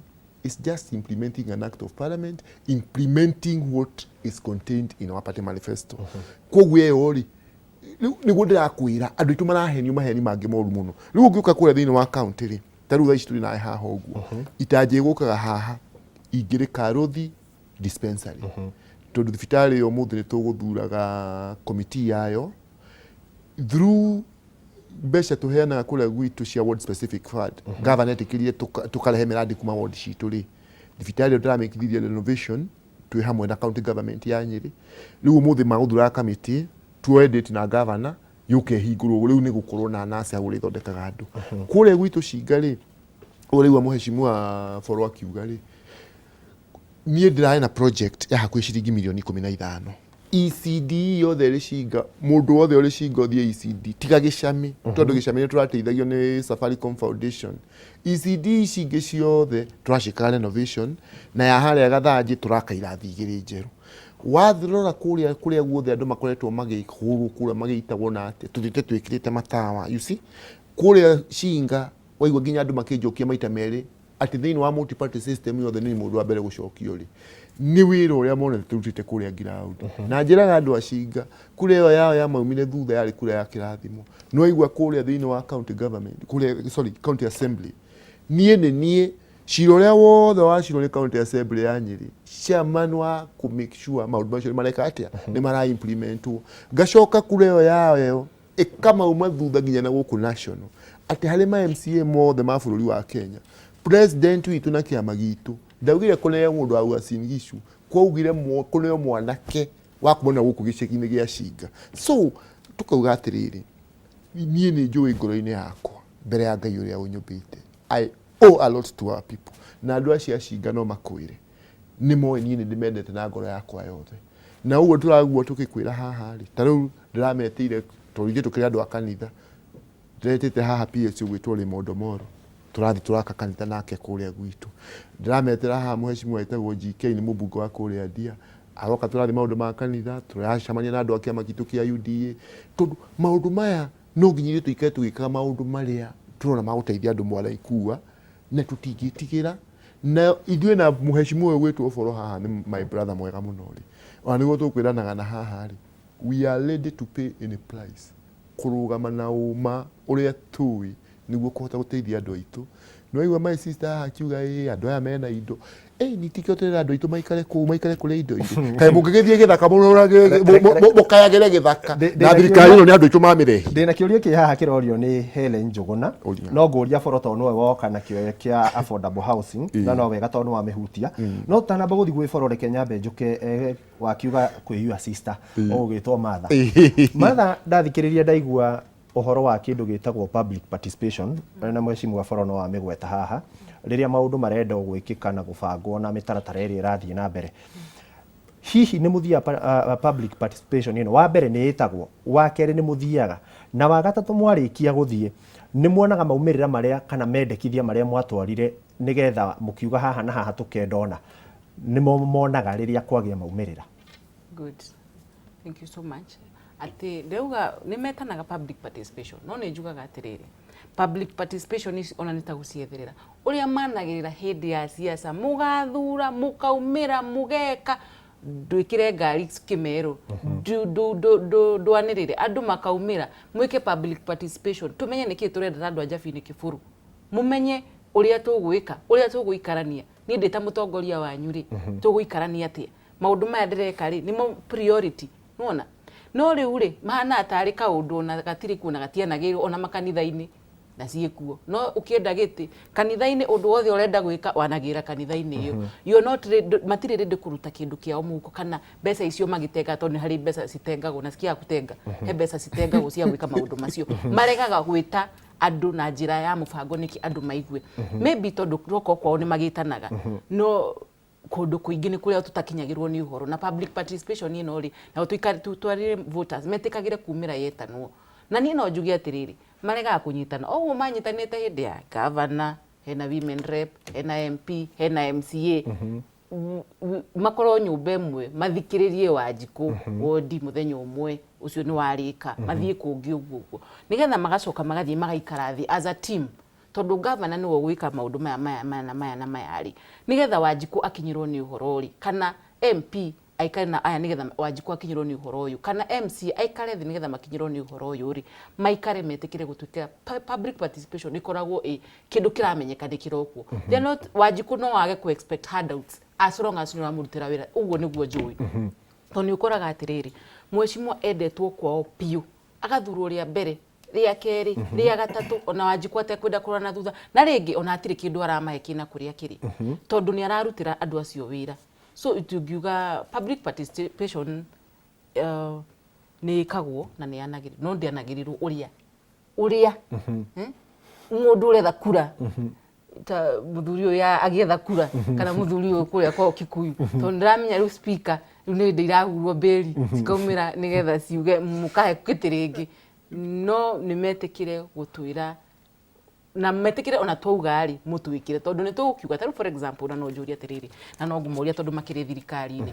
is just implementing an act of parliament, implementing what is contained in our party manifesto. Koguo yo ri niguo ndirakwira andu itu marahenio maheni mangĩ moru muno. Riu ũngĩũka kũrĩa thĩinĩ wa county ri tarũ thaa ici tũrĩ nae haha ũguo itanjĩ gũkaga haha ingĩrĩ Karothi dispensary tondũ thibitarĩ yo mũthĩ nĩ tũgũthuraga committee yayo through mbeca tuheanaga kũrĩa gwitũ cia ward specific fund. Governor ĩtĩkĩrire tũkarehe mĩrandi kuma ward citũ rĩ thibitarĩ tũramĩkithĩria renovation twĩ hamwe na county government ya Nyeri. Rĩu ũmũthĩ magũthuraga committee tuoe date na governor yuke hingũrwo rĩu nĩ gũkorwo na nasi agũrĩ ithondekaga andũ kũrĩa gwitũ Cinga rĩ ũrĩwa mũheshimiwa Foro akiuga rĩ niĩ ndĩrahe na project ya hakuhĩ ciringi milioni 15. ECD yothe rĩ Cinga mũndũ wothe ũrĩ Cinga ũthiĩ ECD tiga Gĩcamĩ tondũ Gĩcamĩ nĩ tũrateithagio nĩ Safaricom Foundation. ECD ici ingĩ ciothe tũracikaga renovation na ya harĩa Gathanjĩ tũraka irathi igĩrĩ njerũ. Wathirora kũrĩa guothe andũ makoretwo magĩhũrwo kũrĩa magĩitagwo na atĩ tũthĩte twĩkĩrĩte matawa you see kũrĩa Cinga waigua nginya andũ makĩnjokia maita merĩ atĩ thĩinĩ wa multi party system yothe nĩ mũndũ wa mbere gũcokio rĩ nĩ wĩra ũrĩa monete tũrutĩte kũrĩa ground na njĩraga andũ a Cinga kũrĩa ĩyo yao ya maumire thutha yarĩ kũrĩa ya kĩrathimo no igua kũrĩa thĩinĩ wa county government kũrĩa county assembly niĩ cira ũrĩa wothe wa ciro nĩ county assembly ya Nyeri chairman wa ku make sure maũndũ macio mareka atĩa nĩ mara implementwo ngacoka kũrĩa ĩyo yao ĩkamauma thutha nginya na gũkũ national atĩ harĩ ma MCA mothe ma bũrũri wa Kenya president witũ na kĩama gitũ ndaugire kũneo mũndũ wa Uasin Gishu kwaugire kũneo mwanake wa kumona gũkũ gĩcagi-inĩ gĩa Cinga. So tukauga atĩrĩrĩ niĩ nĩ njũĩ ngoro-inĩ yakwa mbere ya Ngai ũrĩa ũnyũmbĩte I owe a lot to our people na andũ acio a Cinga no makwĩre nĩ moĩ niĩ nĩ ndĩmendete na ngoro yakwa yothe na ũguo tũraguo tũkĩkwĩra haha rĩ ta rĩu ndĩrameteire tondũ ithuĩ tũkĩrĩ andũ a kanitha ndĩretete haha PSU gwĩtwo Rĩmondo Moro tũrathi tũraka kanitha nake kũrĩa gwitũ ndĩrametera haha mũheshimiwa wĩtagwo GK nĩ mũmbunge wa kũrĩa Ndia agoka tũrathi maũndũ ma kanitha tũracemania na andũ a kĩama gitũ kĩa UDA tondũ maũndũ maya no nginya ithuĩ tũikare tũgĩkaga maũndũ marĩa tũrona ma gũteithia andũ mwaraikua na tũtingĩtigĩra na ithuĩ na mũheshimiwa ũyũ gwĩtwo Foro haha nĩ my brother mwega mũno rĩ ona nĩguo tũkwĩranaga na haha rĩ we are ready to pay any price kũrũgama na ũma ũrĩa tũĩ nĩguo kũhota gũteithia andũ aitũ no igua my sister haha akiuga andũ aya mena indo nitikĩoterera andũ aitũ maikare kũrĩa indo irĩ kaĩ mũngĩgĩthiĩ gĩthaka mũkayagĩre gĩthaka na thirikari ĩno nĩ andũ aitũ mamĩrehe. Ndĩna kĩũria kĩ haha kĩrorio nĩ Helen Njũgũna no ngũria Foro tondũ nĩwe woka na kĩoya kĩa affordable housing na no wega tondũ wamĩhutia no tanamba gũthiĩ gwĩ Foro reke nyambe njũke wakiuga kwĩ your sister ũgĩtwo Martha ndathikĩrĩria ndaigua ũhoro wa kĩndũ gĩtagwo public participation na mheshimiwa Foro no amĩgweta haha rĩrĩa maũndũ marenda gwĩkĩka na gũbangwo na mĩtaratara ĩrĩa ĩrathiĩ na mbere hihi nĩ mũthia public participation ĩno wa mbere nĩ ĩtagwo wa kerĩ nĩ mũthiaga na wa gatatũ mwarĩkia gũthiĩ nĩ muonaga maumĩrĩra marĩa kana mendekithia marĩa mwatwarire nĩgetha mũkiuga haha na haha tũkendona nĩ monaga rĩrĩa kwagĩa maumĩrĩra. Good, thank you so much. Ati ndeuga nĩ metanaga public participation no nĩ njugaga atĩrĩrĩ public participation ona nĩ ta gũcietherera ũrĩa managĩrĩra hĩndĩ ya siasa mũgathura mũkaumĩra mũgeka ndwĩkĩre ngari kĩmero ndwanĩrĩre andũ makaumĩra mwĩke public participation tũmenye nĩkĩ tũrenda andũ a Njabini Kĩbũrũ mũmenye ũrĩa tũgwĩka ũrĩa tũgũikarania niĩ ndĩ ta mũtongoria wanyu rĩ tũgũikarania atĩa maũndũ maya ndĩreka rĩ nĩmo priority nona no rĩu rĩ mahana atarĩ kaũndũ ona gatirĩ kuo na gatianagĩrwo ona makanitha-inĩ na ciĩkuo no ũkĩenda gĩtĩ kanitha-inĩ ũndũ wothe ũrenda gwĩka wanagĩra kanitha-inĩ ĩyo you're not matirĩ rĩndĩ kũruta kĩndũ kĩao mũhuko kana mbeca icio magĩtenga tondũ harĩ mbeca citengagwo na cikia gũtenga he mbeca citengagwo cia gwĩka maũndũ macio maregaga gwĩta andũ na njĩra ya mũbango nĩkĩ andũ maigue maybe tondũ roko kwao nĩ magĩtanaga no kũndũ kũingĩ nĩ kũrĩa tũtakinyagĩrwo nĩ ũhoro na public participation ĩno rĩ na tũtwarire voters metĩkagĩre kumĩra yetanwo na niĩ no njuge atĩrĩrĩ maregaga kũnyitana ũguo manyitanĩte hĩndĩ ya governor hena women rep, hena MP, hena MCA makorwo nyumba ĩmwe mathikĩrĩrie Wanjikũ wodi muthenya ũmwe ucio ni warika mathie kungi uguo nigetha magacoka magathie magaikara thi as a team tondu governor ni wo gwika maundu maya ari nigetha Wanjikũ akinyirwo ni uhoro uri kana MP aikare na aya nigetha Wanjikũ akinyirwo ni uhoro uyu kana MC aikare thi nigetha makinyirwo ni uhoro uyu uri maikare metikire gutwika public participation ikoragwo kindu kiramenyeka ndikirokwo they not Wanjikũ no wage ku expect handouts as long as you amurutira wira uguo niguo njui toni ukoraga atiriri mweshimwa endetwo kwao piu agathurwo ria mbere ria keri ria gatatu ona Wanjikũ atekwenda kurana thutha na ringi ona atiri kindu aramahe kina kuria kiri tondu ni ararutira andu acio wira so itugiuga public participation ni kagwo na ni anagiri no ndianagirirwo uria mundu uretha kura ta muthuri uyu agietha kura kana muthuri uyu kuria kwa Kikuyu tondu ndiramenya riu speaker riu ni ndirahurwo beli cikaumira nigetha ciuge mukahe kitiringi no nimetikire gutwira na metikire ona twauga ari mutwikire tondu ni tukiuga taru for example na no njuria tiriri na no ngumoria tondu makire thirikari-ini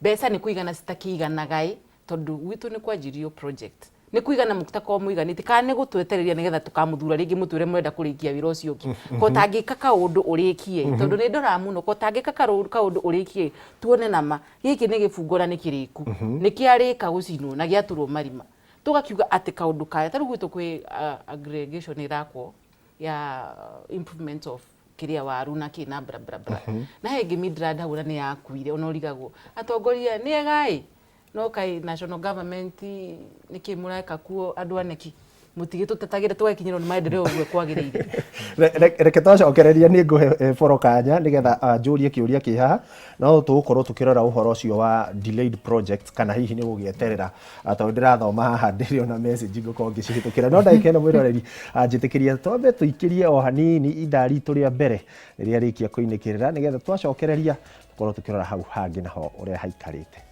mbeca ni kuigana citakiganagai tondu gwitu ni kwanjirio project ni kuigana mukitako muiganite kana ni gutwetereria nigetha tukamuthura ringi mutwire murenda kurikia wira ucio ki ko tangika kaundu urikie tondu ni ndora muno ko tangika kaundu urikie tuone nama giki ni gibungura ni kiriku ni kiarika gucinwo na giaturwo marima tugakiuga ati kaundu kaya taru gwitu kwi aggregation irakwo ya improvement of kiria waru na kina bra bra bra na hegi midrand hau ni yakuire ona urigagwo atongoria ni egai no kai national government niki mureka kuo andu aneki mutigito tatagire twakinyirwo ni maendeleo gwe kwagiriire reke twacokereria ni nguhe boro kanya nigetha njurie kiuria kiha no tugukorwo tukirora uhoro ucio wa delayed projects kana hihi ni gugieterera tondu ndirathoma haha ndirio na message ngukorwo ngicihitukira no ndagika ino mwiroreri njitikiria twambe tuikirie o hanini ida ritu ria mbere riria rikia kuinikirira nigetha twacokereria tukorwo tukirora hau hangi naho uria haikarite.